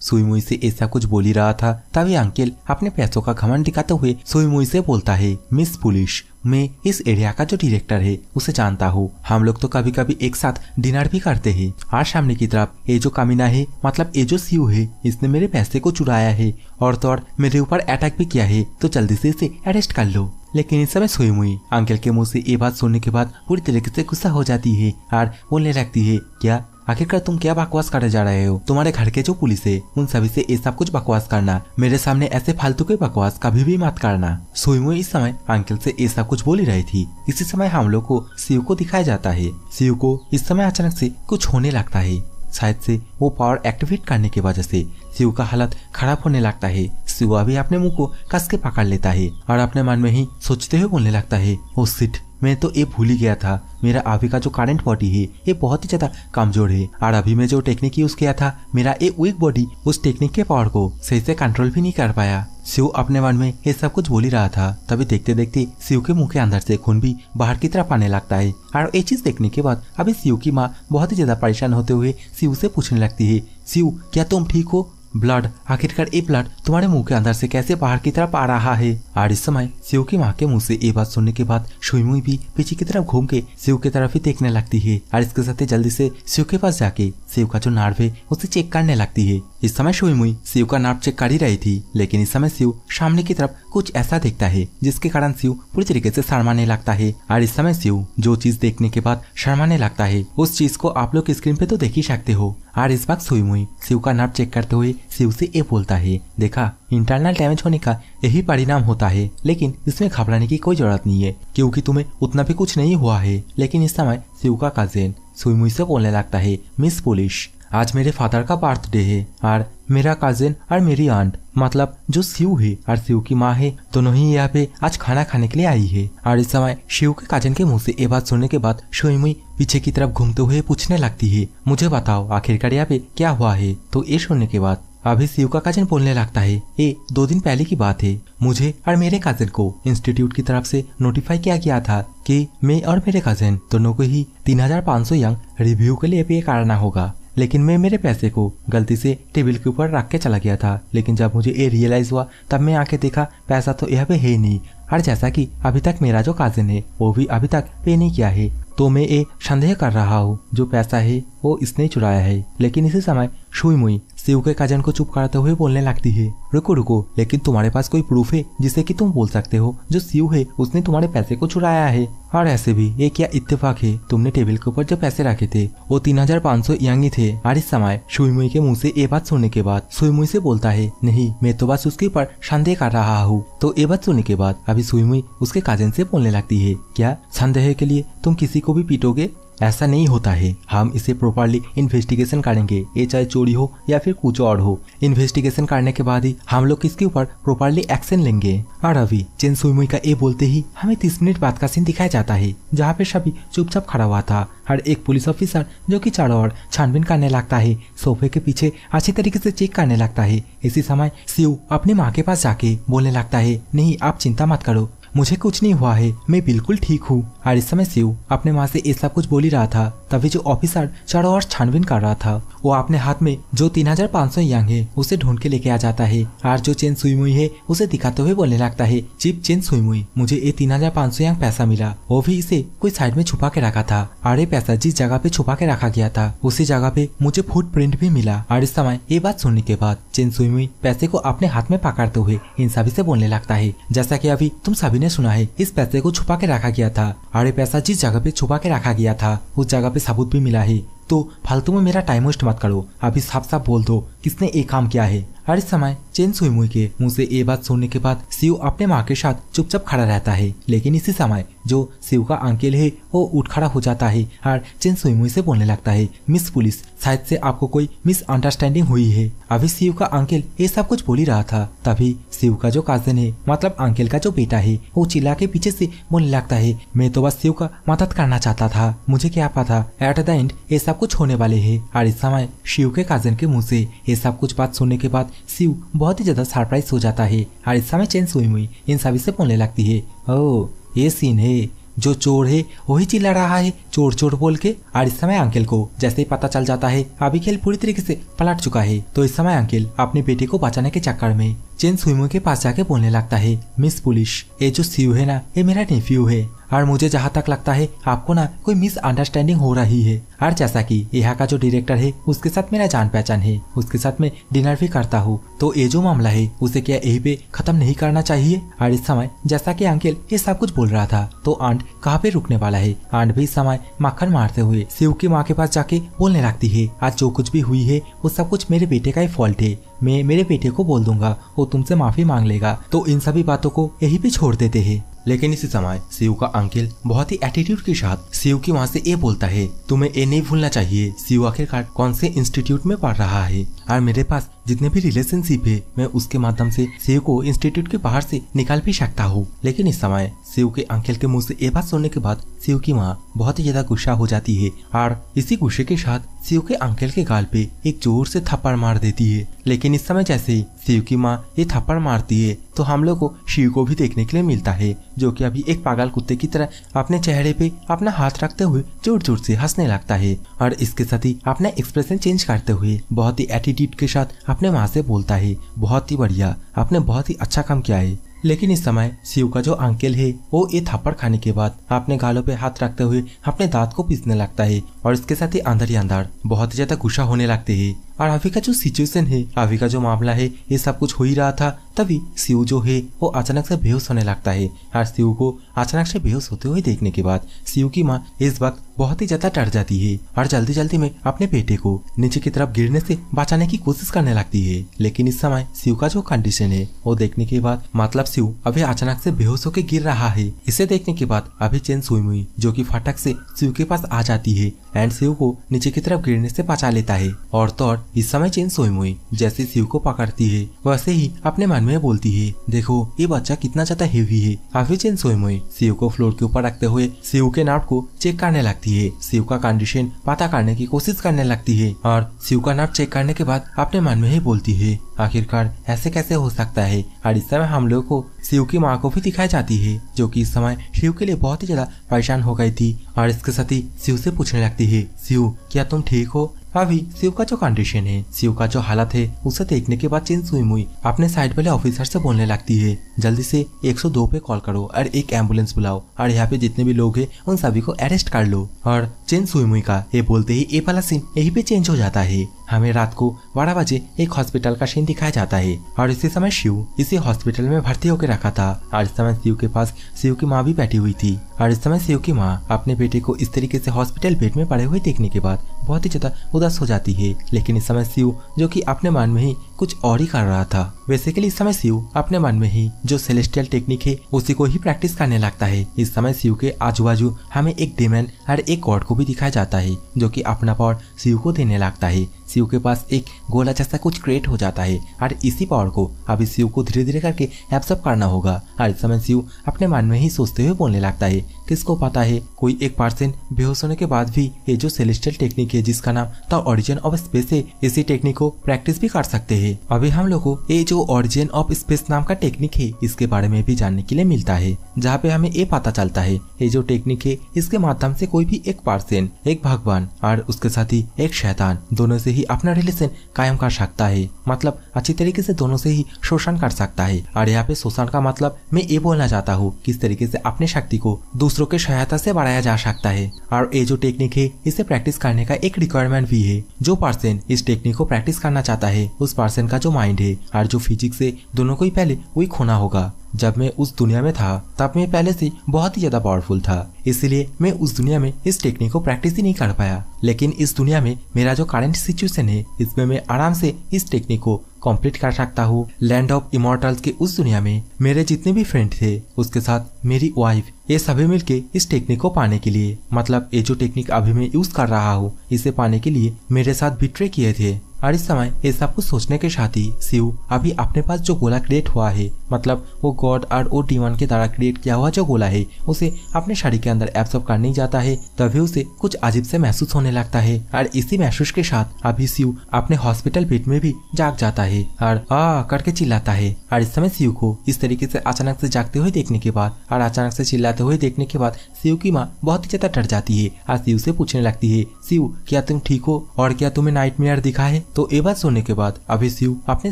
शुईमुई से ऐसा कुछ बोल ही रहा था तभी अंकल अपने पैसों का घमंड दिखाते हुए शुईमुई से बोलता है, मिस पुलिस मैं इस एरिया का जो डायरेक्टर है उसे जानता हूँ, हम लोग तो कभी कभी एक साथ डिनर भी करते हैं। और सामने की तरफ ये जो कामिना है मतलब ये जो शिव है इसने मेरे पैसे को चुराया है और तो और मेरे ऊपर अटैक भी किया है, तो जल्दी से इसे अरेस्ट कर लो। लेकिन इस समय शुईमुई अंकल के मुंह से ये बात सुनने के बाद पूरी तरीके से गुस्सा हो जाती है और बोलने लगती है, क्या आखिरकार तुम क्या बकवास करने जा रहे हो? तुम्हारे घर के जो पुलिस है उन सभी से ये सब कुछ बकवास करना, मेरे सामने ऐसे फालतू के बकवास कभी भी मत करना। शुईमुई इस समय अंकल से ये सब कुछ बोल ही रही थी। इसी समय हम लोग को शिव को दिखाया जाता है। शिव को इस समय अचानक से कुछ होने लगता है, शायद से वो पावर एक्टिवेट करने की वजह से शिव का हालत खराब होने लगता है। शिव अभी अपने मुंह को कस के पकड़ लेता है और अपने मन में ही सोचते हुए बोलने लगता है, ओ शिट मैं तो ये भूल ही गया था, मेरा अभी का जो करंट बॉडी है ये बहुत ही ज्यादा कमजोर है और अभी मैं जो टेक्निक यूज किया था मेरा ये वीक बॉडी उस टेक्निक के पावर को सही से कंट्रोल भी नहीं कर पाया। शिव अपने मन में ये सब कुछ बोल ही रहा था तभी देखते देखते शिव के मुंह के अंदर से खून भी बाहर की तरफ आने लगता है। और ये चीज देखने के बाद अभी शिव की माँ बहुत ही ज्यादा परेशान होते हुए शिव से पूछने लगती है, शिव क्या तुम ठीक हो? ब्लड आखिरकार ये ब्लड तुम्हारे मुंह के अंदर से कैसे बाहर की तरफ आ रहा है? और इस समय शिव की माँ के मुंह से ये बात सुनने के बाद शुईमुई भी पीछे की तरफ घूम के शिव की तरफ ही देखने लगती है और इसके साथ जल्दी से शिव के पास जाके शिव का जो नर्व है उसे चेक करने लगती है। इस समय शुईमुई शिव का नर्व चेक कर ही रही थी, लेकिन इस समय शिव सामने की तरफ कुछ ऐसा देखता है जिसके कारण शिव पूरी तरीके से शर्माने लगता है। और इस समय शिव जो चीज देखने के बाद शर्माने लगता है उस चीज को आप लोग स्क्रीन पे तो देख ही सकते हो। और इस बात शुईमुई शिव का नर्व चेक करते हुए शिव से ये बोलता है, देखा इंटरनल डैमेज होने का यही परिणाम होता है, लेकिन इसमें घबराने की कोई जरूरत नहीं है क्योंकि तुम्हें उतना भी कुछ नहीं हुआ है। लेकिन इस समय शिव का कजिन शुईमुई से बोलने लगता है, मिस पुलिस आज मेरे फादर का बर्थडे है और मेरा कजिन और मेरी आंट मतलब जो शिव है और शिव की माँ है दोनों ही यहाँ पे आज खाना खाने के लिए आई है। और इस समय शिव के कजिन के मुंह से ये बात सुनने के बाद शुईमुई पीछे की तरफ घूमते हुए पूछने लगती है, मुझे बताओ आखिरकार यहाँ पे क्या हुआ है? तो ये सुनने के बाद अभी शिव का कजिन बोलने लगता है, ये 2 दिन पहले की बात है, मुझे और मेरे कजिन को इंस्टीट्यूट की तरफ से नोटिफाई किया गया था कि मैं और मेरे कजिन दोनों को ही 3500 यंग रिव्यू के लिए पे करना होगा। लेकिन मैं मेरे पैसे को गलती से टेबल के ऊपर रख के चला गया था, लेकिन जब मुझे ये रियलाइज हुआ तब मैं आके देखा पैसा तो यहाँ पे है नहीं। और जैसा कि अभी तक मेरा जो कजिन है वो भी अभी तक पे नहीं किया है, तो मैं ये संदेह कर रहा हूँ जो पैसा है वो इसने चुराया है। लेकिन इसी समय शुईमुई शिव के कजिन को चुप कराते हुए बोलने लगती है, रुको रुको, लेकिन तुम्हारे पास कोई प्रूफ है जिससे कि तुम बोल सकते हो जो शिव है उसने तुम्हारे पैसे को चुराया है? और ऐसे भी ये क्या इत्तेफाक है, तुमने टेबल के ऊपर जो पैसे रखे थे वो 3500 यंग ही थे। और इस समय शुईमुई के मुंह से ये बात सुनने के बाद शुईमुई से बोलता है, नहीं मैं तो बस उसके ऊपर संदेह कर रहा हूँ। तो ये बात सुनने के बाद अभी शुईमुई उसके कजिन से बोलने लगती है, क्या संदेह के लिए तुम किसी को भी पीटोगे? ऐसा नहीं होता है, हम इसे प्रॉपरली इन्वेस्टिगेशन करेंगे, ये चाहे चोरी हो या फिर कुछ और हो। इन्वेस्टिगेशन करने के बाद ही हम लोग इसके ऊपर प्रॉपरली एक्शन लेंगे। और अभी चेन सुइमुई का ये बोलते ही हमें 30 मिनट बाद का सीन दिखाया जाता है, जहाँ पे सभी चुपचाप खड़ा हुआ था। हर एक पुलिस ऑफिसर जो कि चारों ओर छानबीन करने लगता है, सोफे के पीछे अच्छी तरीके से चेक करने लगता है। इसी समय शिव अपनी माँ के पास जाके बोलने लगता है, नहीं आप चिंता मत करो, मुझे कुछ नहीं हुआ है, मैं बिल्कुल ठीक हूँ। और इस समय शिव अपने माँ से ये सब कुछ बोल ही रहा था, तभी जो ऑफिसर चारों ओर छानबीन कर रहा था वो अपने हाथ में जो 3500 यांग है उसे ढूंढ के लेके आ जाता है। और जो चेन सुइमुई है उसे दिखाते हुए बोलने लगता है, चीफ चेन सुइमुई, मुझे ये 3500 यांग पैसा मिला, वो भी इसे कोई साइड में छुपा के रखा था। और ये पैसा जिस जगह पे छुपा के रखा गया था उसी जगह पे मुझे फुटप्रिंट भी मिला। और इस समय ये बात सुनने के बाद चेन सुइमुई पैसे को अपने हाथ में पकड़ते हुए इन सभी से बोलने लगता है, जैसा कि अभी तुम सभी ने सुना है, इस पैसे को छुपा के रखा गया था और ये पैसा जिस जगह पे छुपा के रखा गया था उस जगह पे सबूत भी मिला है। तो फालतू में मेरा टाइम वेस्ट मत करो, अभी साफ साफ बोल दो किसने ये काम किया है। और इस समय चेन सुइमुई के मुंह से ये बात सुनने के बाद शिव अपने माँ के साथ चुपचाप खड़ा रहता है। लेकिन इसी समय जो शिव का अंकल है वो उठ खड़ा हो जाता है और चेन सुइमुई से बोलने लगता है, मिस पुलिस, शायद से आपको कोई मिसअंडरस्टैंडिंग हुई है। अभी शिव का अंकल ये सब कुछ बोल ही रहा था, तभी शिव का जो काजन है मतलब अंकल का जो बेटा है वो चिल्ला के पीछे से बोलने लगता है, मैं तो बस शिव का मदद करना चाहता था, मुझे क्या पता एट द एंड ये सब कुछ होने वाले है। और इस समय शिव के काजन के मुंह से ये सब कुछ बात सुनने के बाद शिव बहुत ही ज्यादा सरप्राइज हो जाता है। और इस समय चेन सुइमुई इन सभी से बोलने लगती है, ओह ये सीन है, जो चोर है वही चिल्ला रहा है चोर चोर बोल के। और इस समय अंकल को जैसे ही पता चल जाता है अभी खेल पूरी तरीके से पलट चुका है, तो इस समय अंकल अपने बेटे को बचाने के चक्कर में चेन सुइमुई के पास जाके बोलने लगता है, मिस पुलिस, ये जो शिव है ना ये मेरा नेफ्यू है और मुझे जहाँ तक लगता है आपको ना कोई मिसअंडरस्टैंडिंग हो रही है। और जैसा कि यहाँ का जो डायरेक्टर है उसके साथ मेरा जान पहचान है, उसके साथ मैं डिनर भी करता हूँ, तो ये जो मामला है उसे क्या यही पे खत्म नहीं करना चाहिए। और इस समय जैसा कि अंकल ये सब कुछ बोल रहा था तो आंट कहाँ पे रुकने वाला है। आंट भी इस समय मक्खन मारते हुए शिव की माँ के पास जाके बोलने लगती है, आज जो कुछ भी हुई है वो सब कुछ मेरे बेटे का ही फॉल्ट है, मैं मेरे बेटे को बोल दूंगा, वो तुमसे माफी मांग लेगा। तो इन सभी बातों को यहीं पे छोड़ देते हैं। लेकिन इसी समय शिव का अंकल बहुत ही एटीट्यूड के साथ शिव की माँ से ये बोलता है, तुम्हें ये नहीं भूलना चाहिए शिव आखिरकार कौन से इंस्टीट्यूट में पढ़ रहा है और मेरे पास जितने भी रिलेशनशिप है मैं उसके माध्यम से शिव को इंस्टीट्यूट के बाहर से निकाल भी सकता हूँ। लेकिन इस समय शिव के अंकल के मुंह से ये बात सुनने के बाद शिव की माँ बहुत ही ज्यादा गुस्सा हो जाती है और इसी गुस्से के साथ शिव के अंकल के गाल पे एक जोर से थप्पड़ मार देती है। लेकिन इस समय जैसे ही शिव की माँ ये थप्पड़ मारती है तो हम लोग को शिव को भी देखने के लिए मिलता है, जो कि अभी एक पागल कुत्ते की तरह अपने चेहरे पे अपना हाथ रखते हुए जोर जोर से हंसने लगता है और इसके साथ ही अपना एक्सप्रेशन चेंज करते हुए बहुत ही एटीट्यूड के साथ अपने माँ से बोलता है, बहुत ही बढ़िया, आपने बहुत ही अच्छा काम किया है। लेकिन इस समय शिव का जो अंकल है वो ये थप्पड़ खाने के बाद अपने गालों पे हाथ रखते हुए अपने दांत को पीसने लगता है और इसके साथ ही अंदर ही अंदर बहुत ही ज्यादा गुस्सा होने लगते हैं। और अभी का जो सिचुएशन है, अभी का जो मामला है, ये सब कुछ हो ही रहा था, तभी शिव जो है वो अचानक से बेहोश होने लगता है और शिव को अचानक से बेहोश होते हुए देखने के बाद शिव की माँ इस वक्त बहुत ही ज्यादा डर जाती है और जल्दी जल्दी में अपने बेटे को नीचे की तरफ गिरने से बचाने की कोशिश करने लगती है। लेकिन इस समय शिव का जो कंडीशन है वो देखने के बाद मतलब शिव अभी अचानक से बेहोश होकर गिर रहा है, इसे देखने के बाद अभी चेन सुइमुई जो कि फटक से शिव के पास आ जाती है एंड शिव को नीचे की तरफ गिरने से बचा लेता है। और तो और इस समय चेन सुइमुई जैसे शिव को पकड़ती है वैसे ही अपने मन में बोलती है, देखो ये बच्चा कितना ज्यादा हेवी है। अभी चेन सुइमुई शिव को फ्लोर के ऊपर रखते हुए शिव के नर्व को चेक करने लगती है, शिव का कंडीशन पता करने की कोशिश करने लगती है और शिव का नर्व चेक करने के बाद अपने मन में ही बोलती है, आखिरकार ऐसे कैसे हो सकता है। और इस समय हम लोग को शिव की माँ को भी दिखाई जाती है जो कि इस समय शिव के लिए बहुत ही ज्यादा परेशान हो गई थी और इसके साथ ही शिव से पूछने लगती है, शिव क्या तुम ठीक हो। अभी शिव का जो कंडीशन है, शिव का जो हालत है उसे देखने के बाद चेन सुइमुई अपने साइड वाले ऑफिसर से बोलने लगती है, जल्दी से 102 पे कॉल करो और एक एम्बुलेंस बुलाओ और यहाँ पे जितने भी लोग हैं उन सभी को अरेस्ट कर लो। और चेन सुइमुई का ये बोलते ही ये वाला सीन यही पे चेंज हो जाता है। हमें रात को 12 बजे एक हॉस्पिटल का सीन दिखाया जाता है और इसी समय शिव इसी हॉस्पिटल में भर्ती होकर रखा था और इस समय शिव के पास शिव की माँ भी बैठी हुई थी। और इस समय शिव की माँ अपने बेटे को इस तरीके से हॉस्पिटल बेड में पड़े हुए देखने के बाद बहुत ही ज्यादा उदास हो जाती है। लेकिन इस समय शिव जो कि अपने मन में ही कुछ और ही कर रहा था। बेसिकली इस समय शिव अपने मन में ही जो सेलेस्टियल टेक्निक है उसी को ही प्रैक्टिस करने लगता है। इस समय शिव के आजू बाजू हमें एक डेमन और एक गॉड को भी दिखाया जाता है जो कि अपना पावर शिव को देने लगता है। शिव के पास एक गोला जैसा कुछ क्रिएट हो जाता है और इसी पावर को अभी शिव को धीरे धीरे करके एब्सॉर्ब करना होगा। और इस समय शिव अपने मन में ही सोचते हुए बोलने लगता है, किसको पता है कोई एक पर्सन बेहोश होने के बाद भी ये जो सेलेस्टियल टेक्निक है जिसका नाम द ओरिजिन ऑफ स्पेस है, इसी टेक्निक को प्रैक्टिस भी कर सकते हैं। अभी हम लोग को ये जो ओरिजिन ऑफ स्पेस नाम का टेक्निक है इसके बारे में भी जानने के लिए मिलता है, जहाँ पे हमें ये पता चलता है ये जो टेक्निक है इसके माध्यम से कोई भी एक पर्सन, एक भगवान और उसके साथ ही एक शैतान दोनों से ही अपना रिलेशन कायम कर सकता है। मतलब अच्छी तरीके से दोनों से ही शोषण कर सकता है। और यहाँ पे शोषण का मतलब मैं ये बोलना चाहता हूँ किस तरीके से अपने शक्ति को दूसरों के सहायता से बढ़ाया जा सकता है। और ये जो टेक्निक है इसे प्रैक्टिस करने का एक रिक्वायरमेंट भी है। जो पर्सन इस टेक्निक को प्रैक्टिस करना चाहता है उस पर्सन का जो माइंड है और जो फिजिक्स है दोनों को ही पहले वीक होना होगा। जब मैं उस दुनिया में था तब मैं पहले से बहुत ही ज्यादा पावरफुल था, इसलिए मैं उस दुनिया में इस टेक्निक को प्रैक्टिस ही नहीं कर पाया। लेकिन इस दुनिया में मेरा जो करंट सिचुएशन है इसमें मैं आराम से इस टेक्निक को कंप्लीट कर सकता हूँ। लैंड ऑफ इमॉर्टल्स के उस दुनिया में मेरे जितने भी फ्रेंड थे उसके साथ मेरी वाइफ, ये सभी मिलके इस टेक्निक को पाने के लिए, मतलब ये जो टेक्निक अभी मैं यूज कर रहा हूँ इसे पाने के लिए मेरे साथ बिट्रे किए थे। और इस समय ये सब कुछ सोचने के साथ ही शिव अभी अपने पास जो गोला क्रिएट हुआ है, मतलब वो गॉड और वो डीमन के द्वारा क्रिएट किया हुआ जो गोला है उसे अपने शरीर के अंदर एब्सॉर्ब करने जाता है। तभी उसे कुछ अजीब से महसूस होने लगता है और इसी महसूस के साथ अभी शिव अपने हॉस्पिटल बेड में भी जाग जाता है और आ करके चिल्लाता है। और इस समय शिव को इस तरीके से अचानक से जागते हुए देखने के बाद और अचानक से चिल्लाते हुए देखने के बाद शिव की माँ बहुत ही ज्यादा डर जाती है और शिव से पूछने लगती है, शिव क्या तुम ठीक हो और क्या तुम्हें नाइटमेयर दिखा है? तो ये बात सुनने के बाद अभी शिव अपने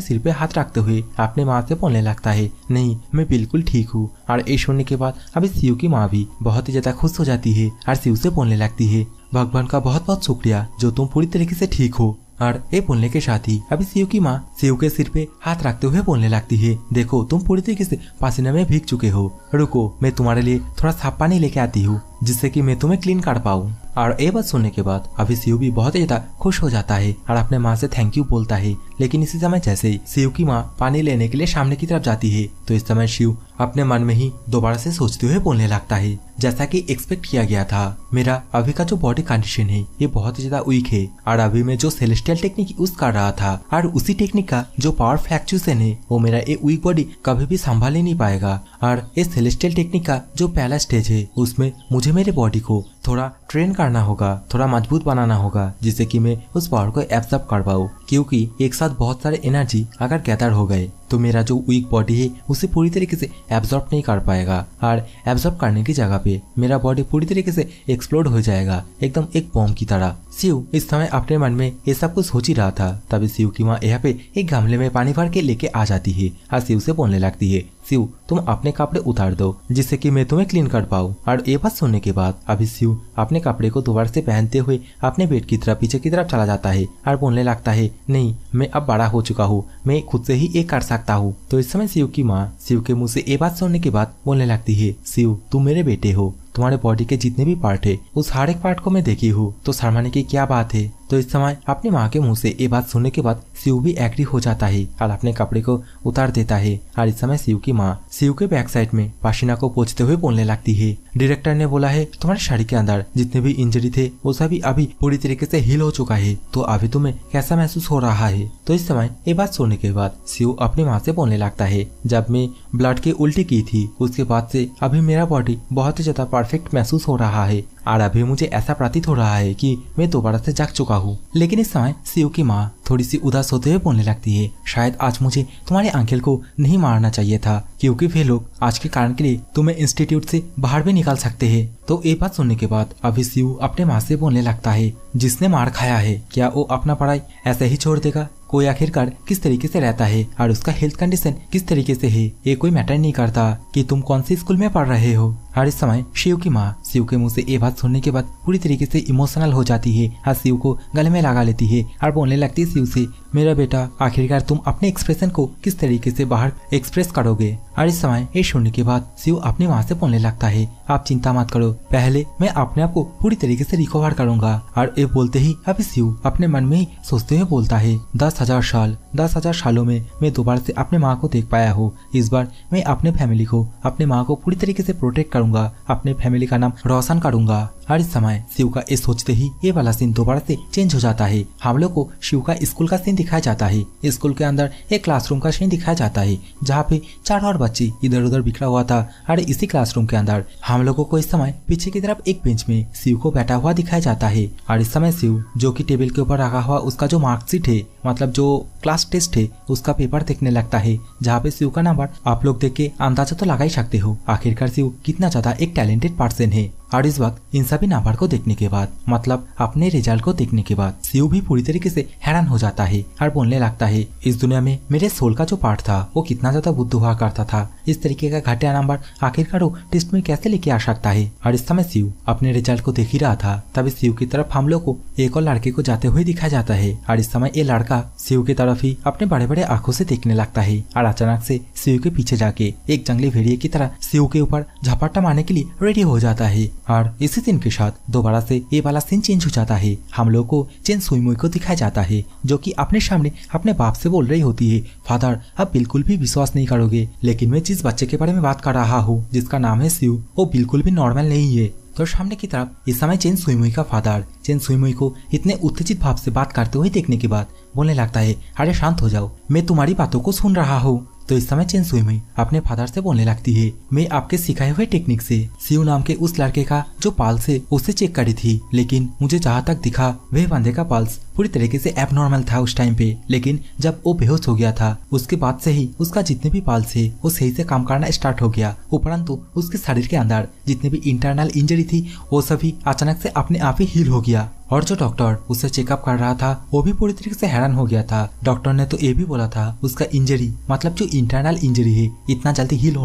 सिर पे हाथ रखते हुए अपने माँ से बोलने लगता है, नहीं मैं बिल्कुल ठीक हूँ। और ये सुनने के बाद अभी शिव की माँ भी बहुत ही ज्यादा खुश हो जाती है और शिव से बोलने लगती है, भगवान का बहुत बहुत शुक्रिया जो तुम पूरी तरीके से ठीक हो। और ये बोलने के साथ ही अभी शिव की माँ शिव के सिर पे हाथ रखते हुए बोलने लगती है, देखो तुम पूरी तरीके से पसीने में भीग चुके हो, रुको मैं तुम्हारे लिए थोड़ा साफ पानी लेके आती हूँ जिससे कि मैं तुम्हें क्लीन कर पाऊँ। और ये बात सुनने के बाद अभी शिव भी बहुत ही ज्यादा खुश हो जाता है और अपने माँ से थैंक यू बोलता है। लेकिन इसी समय जैसे ही शिव की माँ पानी लेने के लिए सामने की तरफ जाती है तो इस समय शिव अपने मन में ही दोबारा से सोचते हुए बोलने लगता है, जैसा कि एक्सपेक्ट किया गया था मेरा अभी का जो बॉडी कंडीशन है ये बहुत ही ज्यादा वीक है और अभी मैं जो सेलेस्टियल टेक्निक यूज कर रहा था और उसी टेक्निक का जो पावर फ्लैक्चुएशन है वो मेरा ये वीक बॉडी कभी भी संभाल ही नहीं पाएगा। और इस सेलेस्टियल टेक्निक का जो पहला स्टेज है उसमें मुझे मेरे बॉडी को थोड़ा ट्रेन करना होगा, थोड़ा मजबूत बनाना होगा जिससे कि मैं उस पावर को एब्सॉर्ब कर पाऊँ, क्योंकि एक साथ बहुत सारे एनर्जी अगर गैदर हो गए तो मेरा जो वीक बॉडी है उसे पूरी तरीके से एब्सॉर्ब नहीं कर पाएगा और एब्सॉर्ब करने की जगह पे मेरा बॉडी पूरी तरीके से एक्सप्लोड हो जाएगा, एकदम एक बॉम्ब की तरह। शिव इस समय अपने मन में ये सब कुछ सोच ही रहा था तभी शिव की माँ यहाँ पे एक गमले में पानी भर के लेके आ जाती है और शिव से बोलने लगती है, शिव तुम अपने कपड़े उतार दो जिससे कि मैं तुम्हें क्लीन कर पाऊँ। और ये बात सुनने के बाद अभी शिव अपने कपड़े को दोबारा से पहनते हुए अपने बेड की तरफ पीछे की तरफ चला जाता है और बोलने लगता है, नहीं मैं अब बड़ा हो चुका हूँ, मैं खुद से ही ये कर सकता हूँ। तो इस समय शिव की माँ शिव के मुंह से ये बात सुनने के बाद बोलने लगती है, शिव तुम मेरे बेटे हो, तुम्हारे बॉडी के जितने भी पार्ट है उस हर एक पार्ट को मैं देखी हूँ, तो शर्माने की क्या बात है। तो इस समय अपनी माँ के मुंह से ये बात सुनने के बाद शिव भी एग्री हो जाता है और अपने कपड़े को उतार देता है। और इस समय शिव की माँ शिव के बैक साइड में पसीना को पोंछते हुए बोलने लगती है, डायरेक्टर ने बोला है तुम्हारे शरीर के अंदर जितने भी इंजरी थे वो सभी अभी पूरी तरीके से हील हो चुका है, तो अभी तुम्हें कैसा महसूस हो रहा है। तो इस समय ये बात सुनने के बाद शिव अपनी माँ से बोलने लगता है, जब मैं ब्लड की उल्टी की थी उसके बाद से अभी मेरा बॉडी बहुत ही ज्यादा परफेक्ट महसूस हो रहा है और अभी मुझे ऐसा प्रतीत हो रहा है कि मैं दोबारा से जाग चुका हूँ। लेकिन इस समय शिव की माँ थोड़ी सी उदास होते हुए बोलने लगती है, शायद आज मुझे तुम्हारे अंकल को नहीं मारना चाहिए था, क्योंकि वे लोग आज के कारण के लिए तुम्हें इंस्टीट्यूट से बाहर भी निकाल सकते हैं। तो ये बात सुनने के बाद अभी शिव अपने माँ से बोलने लगता है, जिसने मार खाया है क्या वो अपना पढ़ाई ऐसे ही छोड़ देगा? कोई आखिरकार किस तरीके से रहता है और उसका हेल्थ कंडीशन किस तरीके से है, ये कोई मैटर नहीं करता कि तुम कौन सी स्कूल में पढ़ रहे हो। और इस समय शिव की माँ शिव के मुंह से ये बात सुनने के बाद पूरी तरीके से इमोशनल हो जाती है और शिव को गले में लगा लेती है और बोलने लगती है शिव से, मेरा बेटा आखिरकार तुम अपने एक्सप्रेशन को किस तरीके से बाहर एक्सप्रेस करोगे। और इस समय ये सुनने के बाद शिव अपनी माँ से बोलने लगता है, आप चिंता मत करो, पहले मैं अपने आप को पूरी तरीके से रिकवर करूंगा। और ये बोलते ही अभी शिव अपने मन में ही सोचते हुए बोलता है, 10,000 सालों में मैं दोबारा से अपने माँ को देख पाया हूँ। इस बार मैं अपने फैमिली को, अपने माँ को पूरी तरीके से प्रोटेक्ट करूंगा, अपने फैमिली का नाम रोशन करूंगा। और इस समय शिव का ये सोचते ही ये वाला सीन दोबारा से चेंज हो जाता है। हम लोग को शिव का स्कूल का सीन दिखाया जाता है। स्कूल के अंदर एक क्लासरूम का सीन दिखाया जाता है जहाँ पे 4 और बच्चे इधर उधर बिखरा हुआ था। और इसी क्लासरूम के अंदर हम लोगों को इस समय पीछे की तरफ एक बेंच में शिव को बैठा हुआ दिखाया जाता है। और इस समय शिव जो कि टेबल के ऊपर रखा हुआ उसका जो मार्कशीट है, मतलब जो क्लास टेस्ट है, उसका पेपर देखने लगता है जहाँ पे शिव का नंबर आप लोग देख के अंदाजा तो लगा ही सकते हो आखिरकार शिव कितना ज्यादा एक टैलेंटेड पर्सन है। और इस वक्त इन सभी नंबर को देखने के बाद, मतलब अपने रिजल्ट को देखने के बाद शिव भी पूरी तरीके से हैरान हो जाता है और बोलने लगता है, इस दुनिया में मेरे सोल का जो पार्ट था वो कितना ज्यादा बुद्ध हुआ करता था, इस तरीके का घटिया नंबर आखिरकार वो टेस्ट में कैसे लेके आ सकता है। और इस समय शिव अपने रिजल्ट को देख ही रहा था, तभी शिव की तरफ हम लोग को एक और लड़के को जाते हुए दिखाया जाता है। और इस समय ये लड़का शिव की तरफ ही अपने बड़े बड़े आंखों से देखने लगता है और अचानक से शिव के पीछे जाके एक जंगली भेड़िए की तरह शिव के ऊपर झपट्टा मारने के लिए रेडी हो जाता है। और इसी दिन के साथ दोबारा से ये वाला सीन चेंज हो जाता है। हम लोग को चेन सुईमुई को दिखाया जाता है जो कि अपने सामने अपने बाप से बोल रही होती है, फादर आप बिल्कुल भी विश्वास नहीं करोगे, लेकिन मैं जिस बच्चे के बारे में बात कर रहा हूँ जिसका नाम है शिव, वो बिल्कुल भी नॉर्मल नहीं है। तो सामने की तरफ इस समय चेन सुईमुई का फादर चेन सुईमुई को इतने उत्तेजित भाव से बात करते हुए देखने के बाद बोलने लगता है, अरे शांत हो जाओ, मैं तुम्हारी बातों को सुन रहा हूँ। तो इस समय चेन सुईमुई अपने फादर से बोलने लगती है, मैं आपके सिखाए हुए टेक्निक से शिव नाम के उस लड़के का जो पल्स है उसे चेक करी थी, लेकिन मुझे जहाँ तक दिखा वह बंदे का पल्स पूरी तरीके से एबनॉर्मल था उस टाइम पे। लेकिन जब वो बेहोश हो गया था उसके बाद से ही उसका जितने भी पल्स है वो सही से काम करना स्टार्ट हो गया। उपरंतु उसके शरीर के अंदर जितने भी इंटरनल इंजरी थी वो सभी अचानक से अपने आप ही हील हो गया। और जो डॉक्टर उसे चेकअप कर रहा था वो भी पूरी तरीके से हैरान हो गया था। डॉक्टर ने तो ये भी बोला था उसका इंजरी, मतलब जो इंटरनल इंजरी है, इतना जल्दी हील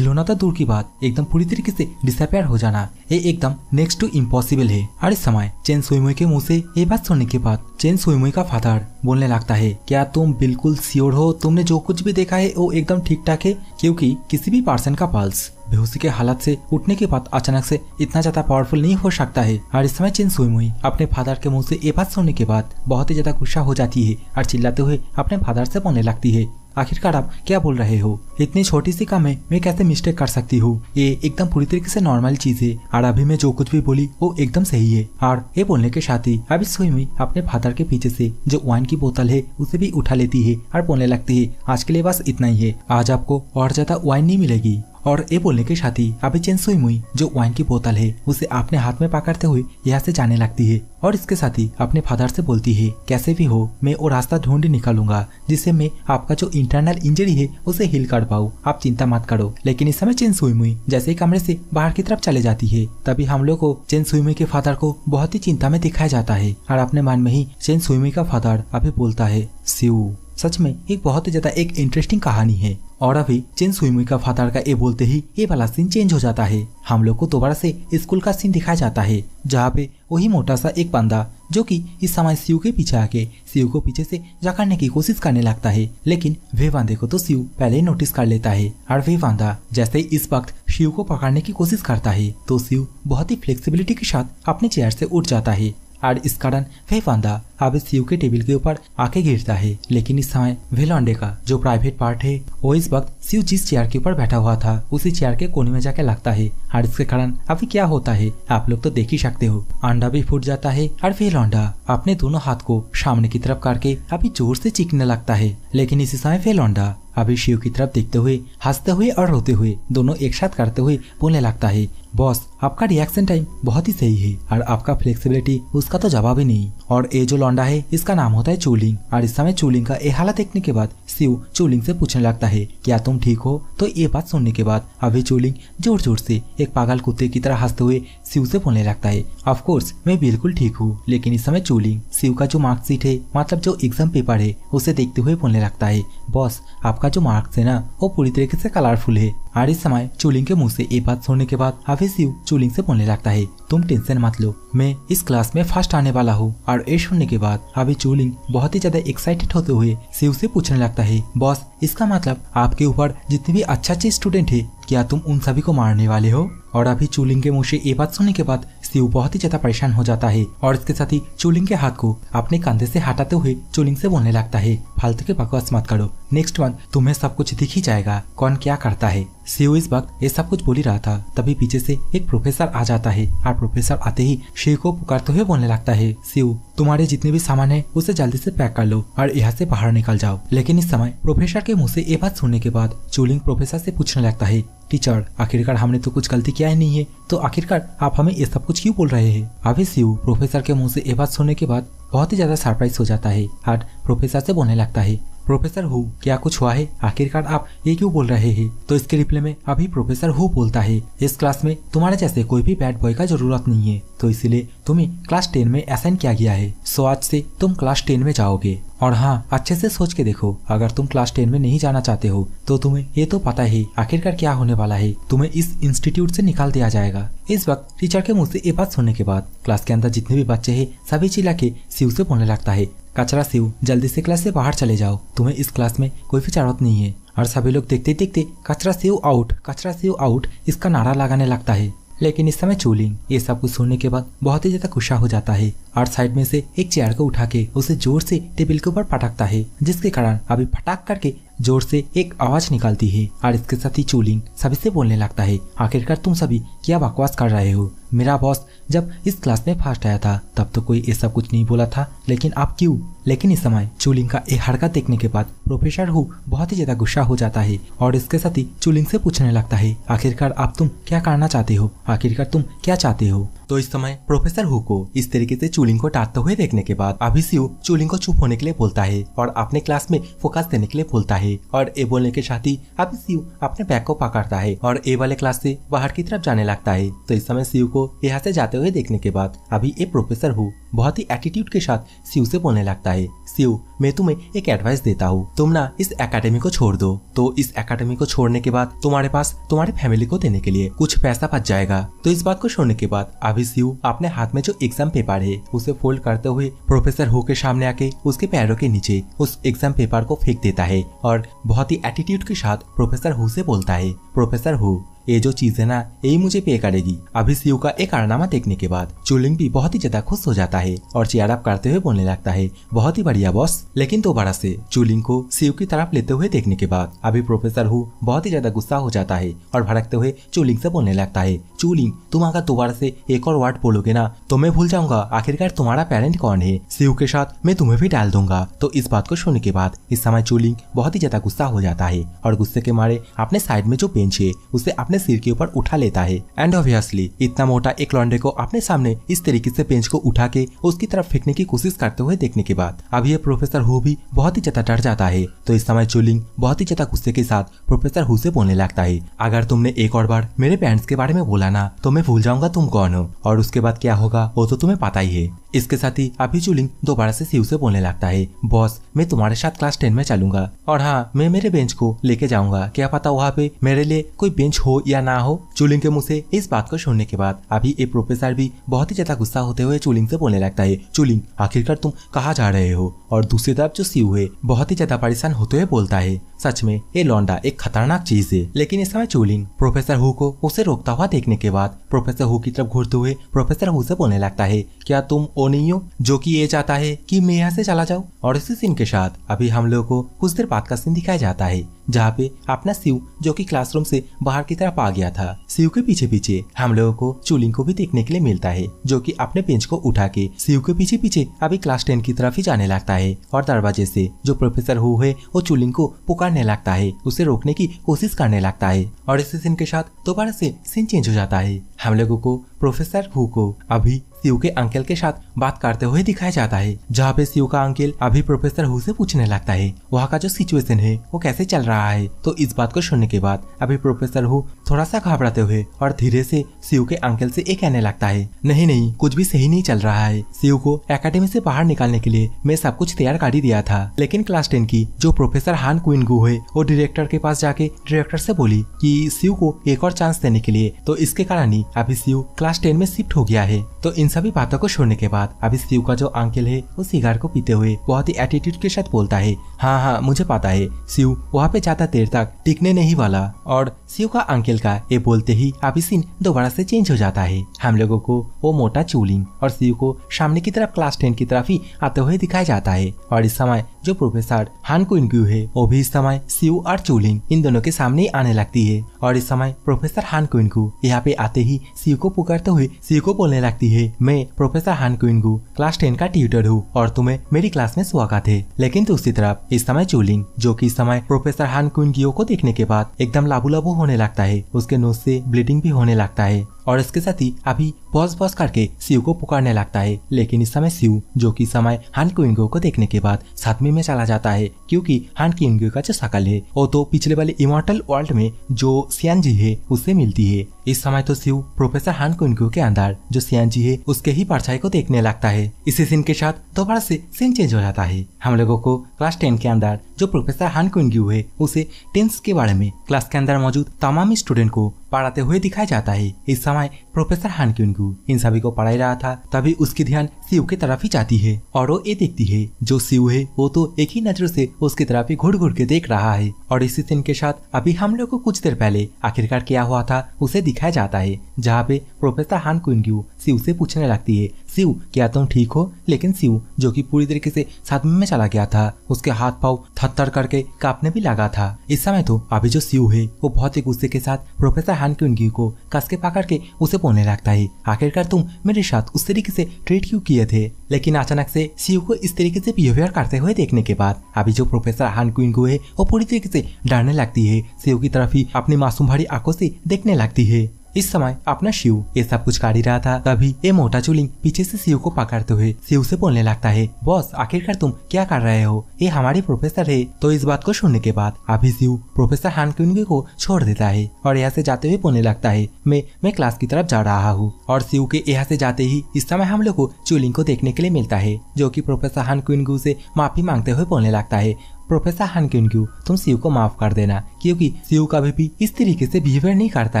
होना तो दूर की बात, एकदम पूरी तरीके से डिसअपियर हो जाना, ये एकदम नेक्स्ट टू इम्पॉसिबल है। और इस समय चेन सुईमुई के मुंह से ये बात सुनने के बाद चेन सुईमुई का फादर बोलने लगता है, क्या तुम बिल्कुल श्योर हो तुमने जो कुछ भी देखा है वो एकदम ठीक ठाक है? क्योंकि किसी भी पर्सन का पल्स बेहोशी के हालत से उठने के बाद अचानक से इतना ज्यादा पावरफुल नहीं हो सकता है। और इस समय चेन सुईमुई अपने फादर के मुंह से ये बात सुनने के बाद बहुत ही ज्यादा गुस्सा हो जाती है और चिल्लाते हुए अपने फादर से बोलने लगती है, आखिरकार आप क्या बोल रहे हो? इतनी छोटी सी काम में मैं कैसे मिस्टेक कर सकती हूँ? ये एकदम पूरी तरीके से नॉर्मल चीज है और अभी मैं जो कुछ भी बोली वो एकदम सही है। और ये बोलने के साथ ही अभी सुईमुई अपने फादर के पीछे से जो वाइन की बोतल है उसे भी उठा लेती है और बोलने लगती है, आज के लिए बस इतना ही है, आज आपको और ज्यादा वाइन नहीं मिलेगी। और ये बोलने के साथ ही अभी चेन सुईमुई जो वाइन की बोतल है उसे अपने हाथ में पकड़ते हुए यहाँ से जाने लगती है और इसके साथ ही अपने फादर से बोलती है, कैसे भी हो मैं वो रास्ता ढूंढ निकालूंगा जिससे मैं आपका जो इंटरनल इंजरी है उसे हील कर पाऊँ, आप चिंता मत करो। लेकिन इस समय चेन सुईमुई जैसे ही कमरे से बाहर की तरफ चले जाती है तभी हम लोग को चेन सुईमुई के फादर को बहुत ही चिंता में दिखाया जाता है और अपने मन में ही चेन सुईमुई का फादर अभी बोलता है, शिव सच में एक बहुत ही ज्यादा एक इंटरेस्टिंग कहानी है। और अभी चेन सुईमुई का फादर का ये बोलते ही ये वाला सीन चेंज हो जाता है। हम लोग को दोबारा से स्कूल का सीन दिखाया जाता है जहाँ पे वही मोटा सा एक बंदा जो कि इस समय शिव के पीछे आके शिव को पीछे से जकड़ने की कोशिश करने लगता है, लेकिन वे बंदे को तो शिव पहले ही नोटिस कर लेता है और वे बंदा जैसे ही इस वक्त शिव को पकड़ने की कोशिश करता है तो शिव बहुत ही फ्लेक्सिबिलिटी के साथ अपने चेयर से उठ जाता है और इस कारण वह बंदा अब शिव के टेबल के ऊपर आके गिरता है। लेकिन इस समय वे लौंडे का जो प्राइवेट पार्ट है वो इस वक्त शिव जिस चेयर के ऊपर बैठा हुआ था उसी चेयर के कोने में जाके लगता है और इसके कारण अभी क्या होता है आप लोग तो देख ही सकते हो, अंडा भी फूट जाता है और वे लौंडा अपने दोनों हाथ को सामने की तरफ करके अभी जोर से चीखने लगता है। लेकिन इसी समय वे लौंडा अभी शिव की तरफ देखते हुए हंसते हुए और रोते हुए दोनों एक साथ करते हुए बोलने लगता है, बॉस आपका रिएक्शन टाइम बहुत ही सही है और आपका फ्लेक्सिबिलिटी उसका तो जवाब ही नहीं। और ये जो लौंडा है इसका नाम होता है चूलिंग और इस समय चूलिंग का ये हालत देखने के बाद शिव चूलिंग से पूछने लगता है, क्या तुम ठीक हो? तो ये बात सुनने के बाद अभी चूलिंग जोर जोर से एक पागल कुत्ते की तरह हंसते हुए शिव से बोलने लगता है, ऑफ कोर्स मैं बिल्कुल ठीक हूँ। लेकिन इस समय चूलिंग शिव का जो मार्कशीट है, मतलब जो एग्जाम पेपर है, उसे देखते हुए बोलने लगता है, बॉस आपका जो मार्क्स है ना वो पूरी तरीके से कलरफुल है और इस समय चूलिंग के मुंह से ये बात सुनने के बाद अभी शिव चूलिंग से बोलने लगता है, तुम टेंशन मत लो, मैं इस क्लास में फर्स्ट आने वाला हूँ। और ये सुनने के बाद अभी चूलिंग बहुत ही ज्यादा एक्साइटेड होते हुए शिव से पूछने लगता है, बॉस इसका मतलब आपके ऊपर जितने भी अच्छे स्टूडेंट है क्या तुम उन सभी को मारने वाले हो? और अभी चूलिंग के मुंह से ये बात सुनने के बाद शिव बहुत ही ज्यादा परेशान हो जाता है और इसके साथ ही चूलिंग के हाथ को अपने कंधे से हटाते हुए चूलिंग से बोलने लगता है, फालतू के बकवास मत करो, नेक्स्ट मंथ तुम्हें सब कुछ दिख ही जाएगा कौन क्या करता है। शिव इस वक्त ये सब कुछ बोल ही रहा था, तभी पीछे से एक प्रोफेसर आ जाता है और प्रोफेसर आते ही शिव को पुकारते हुए बोलने लगता है, शिव तुम्हारे जितने भी सामान है उसे जल्दी से पैक कर लो और यहाँ से बाहर निकल जाओ। लेकिन इस समय प्रोफेसर के मुंह से ये बात सुनने के बाद चूलिंग प्रोफेसर से पूछने लगता है, टीचर आखिरकार हमने तो कुछ गलती किया ही नहीं है, तो आखिरकार आप हमें ये सब कुछ क्यों बोल रहे हैं? अभी शिव प्रोफेसर के मुंह से ये बात सुनने के बाद बहुत ही ज्यादा सरप्राइज हो जाता है और प्रोफेसर से बोलने लगता है, प्रोफेसर हु क्या कुछ हुआ है, आखिरकार आप ये क्यों बोल रहे हैं? तो इसके रिप्लाई में अभी प्रोफेसर हु बोलता है, इस क्लास में तुम्हारे जैसे कोई भी बैड बॉय का जरूरत नहीं है, तो इसलिए तुम्हें क्लास 10 में असाइन किया गया है, सो आज से तुम क्लास 10 में जाओगे। और हाँ, अच्छे से सोच के देखो, अगर तुम क्लास 10 में नहीं जाना चाहते हो तो तुम्हें ये तो पता है आखिरकार क्या होने वाला है, तुम्हें इस इंस्टीट्यूट से निकाल दिया जाएगा। इस वक्त टीचर के मुंह से ये बात सुनने के बाद क्लास के अंदर जितने भी बच्चे हैं सभी चिल्ला के शिव से बोलने लगता है, कचरा शिव जल्दी से क्लास से बाहर चले जाओ, तुम्हें इस क्लास में कोई भी जरूरत नहीं है। और सभी लोग देखते देखते कचरा शिव आउट इसका नारा लगाने लगता है। लेकिन इस समय चूलिंग ये सब कुछ सुनने के बाद बहुत ही ज्यादा गुस्सा हो जाता है और साइड में से एक चेयर को उठा के उसे जोर से टेबल के ऊपर पटकता है, जिसके कारण अभी फटाक करके जोर से एक आवाज निकलती है और इसके साथ ही चूलिंग सभी से बोलने लगता है, आखिरकार तुम सभी क्या बकवास कर रहे हो? मेरा बॉस जब इस क्लास में फर्स्ट आया था तब तो कोई ऐसा कुछ नहीं बोला था, लेकिन आप क्यों? लेकिन इस समय चूलिंग का एक हरकत देखने के बाद प्रोफेसर हु बहुत ही ज्यादा गुस्सा हो जाता है और इसके साथ ही चूलिंग से पूछने लगता है, आखिरकार आप तुम क्या करना चाहते हो, आखिरकार तुम क्या चाहते हो? तो इस समय प्रोफेसर हु को इस तरीके से चूलिंग को डांटते हुए देखने के बाद अभी शिव चूलिंग को चुप होने के लिए बोलता है और अपने क्लास में फोकस देने के लिए बोलता है। और ए बोलने के साथ ही अभी शिव अपने बैग को पकड़ता है और ए वाले क्लास से बाहर की तरफ जाने लगता है। तो इस समय शिव को यहाँ से जाते हुए देखने के बाद अभी ए प्रोफेसर हु बहुत ही एटीट्यूड के साथ शिव से बोलने लगता है, शिव मैं तुम्हें एक एडवाइस देता हूँ, तुम ना इस एकेडमी को छोड़ दो, तो इस एकेडमी को छोड़ने के बाद तुम्हारे पास तुम्हारी फैमिली को देने के लिए कुछ पैसा बच जाएगा। तो इस बात को सुनने के बाद अभी शिव अपने हाथ में जो एग्जाम पेपर है उसे फोल्ड करते हुए प्रोफेसर हु के सामने आके उसके पैरों के नीचे उस एग्जाम पेपर को फेंक देता है और बहुत ही एटीट्यूड के साथ प्रोफेसर हु से बोलता है, प्रोफेसर हु ये जो चीज है ना यही मुझे पे करेगी। अभी शिव का एक कारनामा देखने के बाद चूलिंग भी बहुत ही ज्यादा खुश हो जाता है और चेयर अप करते हुए बोलने लगता है, बहुत ही बढ़िया बॉस। लेकिन दोबारा से चूलिंग को शिव की तरफ लेते हुए देखने के बाद अभी प्रोफेसर हु बहुत ही ज्यादा गुस्सा हो जाता है और भड़कते हुए चूलिंग से बोलने लगता है, चूलिंग तुम अगर दोबारा से एक और वर्ड बोलोगे ना तो मैं भूल जाऊंगा आखिरकार तुम्हारा पेरेंट कौन है, शिव के साथ मैं तुम्हें भी डाल दूंगा। तो इस बात को सुनने के बाद इस समय चूलिंग बहुत ही ज्यादा गुस्सा हो जाता है और गुस्से के मारे अपने साइड में जो बेंच है उसे अपने सिर के ऊपर उठा लेता है। एंड ऑब्वियसली इतना मोटा एक लौंडे को अपने सामने इस तरीके से बेंच को उठा के उसकी तरफ फेंकने की कोशिश करते हुए देखने के बाद अभी ये प्रोफेसर हु भी बहुत ही ज्यादा डर जाता है। तो इस समय चूलिंग बहुत ही ज्यादा गुस्से के साथ प्रोफेसर हु से बोलने लगता है, अगर तुमने एक और बार मेरे पेरेंट्स के बारे में बोला ना तो मैं भूल जाऊंगा तुम कौन हो और उसके बाद क्या होगा वो तो तुम्हें पता ही है। इसके साथ ही अभी चूलिंग दोबारा से शिव से बोलने लगता है, बॉस मैं तुम्हारे साथ क्लास 10 में चलूंगा और हाँ मैं मेरे बेंच को लेके जाऊंगा, क्या पता वहाँ पे मेरे लिए कोई बेंच हो या ना हो। चूलिंग के मुंह से इस बात को सुनने के बाद अभी ये प्रोफेसर भी बहुत ही ज्यादा गुस्सा होते हुए चूलिंग से बोलने लगता है, चूलिंग आखिरकार तुम कहाँ जा रहे हो? और दूसरी तरफ जो शिव है बहुत ही ज्यादा परेशान होते हुए बोलता है, सच में ये लौंडा एक खतरनाक चीज है। लेकिन इस समय चूलिंग प्रोफेसर हु को उसे रोकता हुआ देखने के बाद प्रोफेसर हु की तरफ घूरते हुए प्रोफेसर हु से बोलने लगता है, क्या तुम वो नहीं हो जो कि ये चाहता है कि मैं यहाँ से चला जाऊँ? और इसी सीन के साथ अभी हम लोगों को कुछ देर बाद का सीन दिखाया जाता है जहाँ पे अपना शिव जो कि क्लासरूम से बाहर की तरफ आ गया था, शिव के पीछे पीछे हम लोगों को चूलिंग को भी देखने के लिए मिलता है जो कि अपने बेंच को उठा के शिव के पीछे पीछे अभी क्लास 10 की तरफ ही जाने लगता है और दरवाजे से जो प्रोफेसर हु है वो चूलिंग को पुकारने लगता है, उसे रोकने की कोशिश करने लगता है। और इसी सीन के साथ दोबारा से सीन चेंज हो जाता है, हम लोगों को प्रोफेसर हु को अभी शिव के अंकल के साथ बात करते हुए दिखाया जाता है, जहाँ पे शिव का अंकल अभी प्रोफेसर हु से पूछने लगता है वहाँ का जो सिचुएशन है वो कैसे चल रहा है। तो इस बात को सुनने के बाद अभी प्रोफेसर हु थोड़ा सा घबराते हुए और धीरे से शिव के अंकल से ये कहने लगता है, नहीं नहीं, कुछ भी सही नहीं चल रहा है। शिव को एकेडमी से बाहर निकालने के लिए मैं सब कुछ तैयार कर ही दिया था, लेकिन क्लास 10 की जो प्रोफेसर हान क्विनगू है वो डायरेक्टर के पास जाके डायरेक्टर से बोली कि शिव को एक और चांस देने के लिए, तो इसके कारण ही अभी शिव क्लास 10 में शिफ्ट हो गया है। तो इन सभी बातों को सुनने के बाद अभी शिव का जो अंकल है वो सिगार को पीते हुए बहुत ही एटीट्यूड के साथ बोलता है, हाँ मुझे पता है शिव वहाँ पे ज्यादा देर तक टिकने नहीं वाला। और शिव का अंकल का ये बोलते ही अभी सीन दोबारा से चेंज हो जाता है। हम लोगों को वो मोटा चूलिंग और शिव को सामने की तरफ क्लास 10 की तरफ ही आते हुए दिखाया जाता है। और इस समय जो प्रोफेसर हान क्विनगू है वो भी इस समय शिव और चूलिंग इन दोनों के सामने आने लगती है। और इस समय प्रोफेसर हान क्विनगू यहाँ पे आते ही शिव को पुकारते हुए शिव को बोलने लगती है, मैं प्रोफेसर हान क्विनगू क्लास 10 का ट्यूटर हूँ और तुम्हें मेरी क्लास में स्वागत है। लेकिन दूसरी तरफ इस समय चूलिंग, जो कि इस समय प्रोफेसर हान क्विनगू को देखने के बाद एकदम लाबू लाबू होने लगता है, उसके नोज से ब्लीडिंग भी होने लगता है और इसके साथ ही अभी बॉस करके शिव को पुकारने लगता है। लेकिन इस समय शिव, जो कि समय हान क्विनगू को देखने के बाद सदमे में चला जाता है, क्योंकि हान क्विनगू का जो शकल है वो तो पिछले वाले इमॉर्टल वर्ल्ड में जो सियान जी है उससे मिलती है। इस समय तो शिव प्रोफेसर हान क्विनगू के अंदर जो सियान जी है उसके ही परछाई को देखने लगता है। इसी सीन के साथ दोबारा से सीन चेंज हो जाता है। हम लोगों को क्लास 10 के अंदर जो प्रोफेसर हान क्विनगू है उसे टेंस के बारे में क्लास के अंदर मौजूद तमाम स्टूडेंट को पढ़ाते हुए दिखाया जाता है। इस समय प्रोफेसर हान क्विनगू इन सभी को पढ़ा रहा था, तभी उसकी ध्यान शिव की तरफ ही जाती है और वो ये देखती है जो शिव है वो तो एक ही नजर से उसकी तरफ ही घुड़ घुड़ के देख रहा है। और इसी सीन के साथ अभी हम लोग को कुछ देर पहले आखिरकार क्या हुआ था उसे दिखाया जाता है, जहाँ पे प्रोफेसर हान क्विनगू शिव से पूछने लगती है, शिव क्या तुम ठीक हो? लेकिन शिव, जो कि पूरी तरीके से सदमे में चला गया था, उसके हाथ पाँव थर करके कांपने भी लगा था। इस समय तो अभी जो शिव है वो बहुत ही गुस्से के साथ प्रोफेसर हान क्विनगू को कस के पकड़ के उसे बोलने लगता है, आखिरकार तुम मेरे साथ उस तरीके से ट्रीट क्यों किए थे? लेकिन अचानक से शिव को इस तरीके से बिहेवियर करते हुए देखने के बाद अभी जो प्रोफेसर हान क्विनगू है वो पूरी तरीके से डरने लगती है, शिव की तरफ ही अपनी मासूम भरी आंखों से देखने लगती है। इस समय अपना शिव ये सब कुछ कर ही रहा था, तभी ये मोटा चूलिंग पीछे से शिव को पकड़ते हुए शिव से बोलने लगता है, बॉस आखिरकार तुम क्या कर रहे हो? ये हमारी प्रोफेसर है। तो इस बात को सुनने के बाद अभी शिव प्रोफेसर हान क्विनगू को छोड़ देता है और यहाँ से जाते हुए बोलने लगता है, मैं क्लास की तरफ जा रहा हूँ। और शिव के यहाँ से जाते ही इस समय हम लोग को चूलिंग को देखने के लिए मिलता है, जो की प्रोफेसर हान क्विनगू से माफी मांगते हुए बोलने लगता है, प्रोफेसर हान क्विनगू तुम शिव को माफ कर देना, क्योंकि शिव कभी भी इस तरीके से बिहेवियर नहीं करता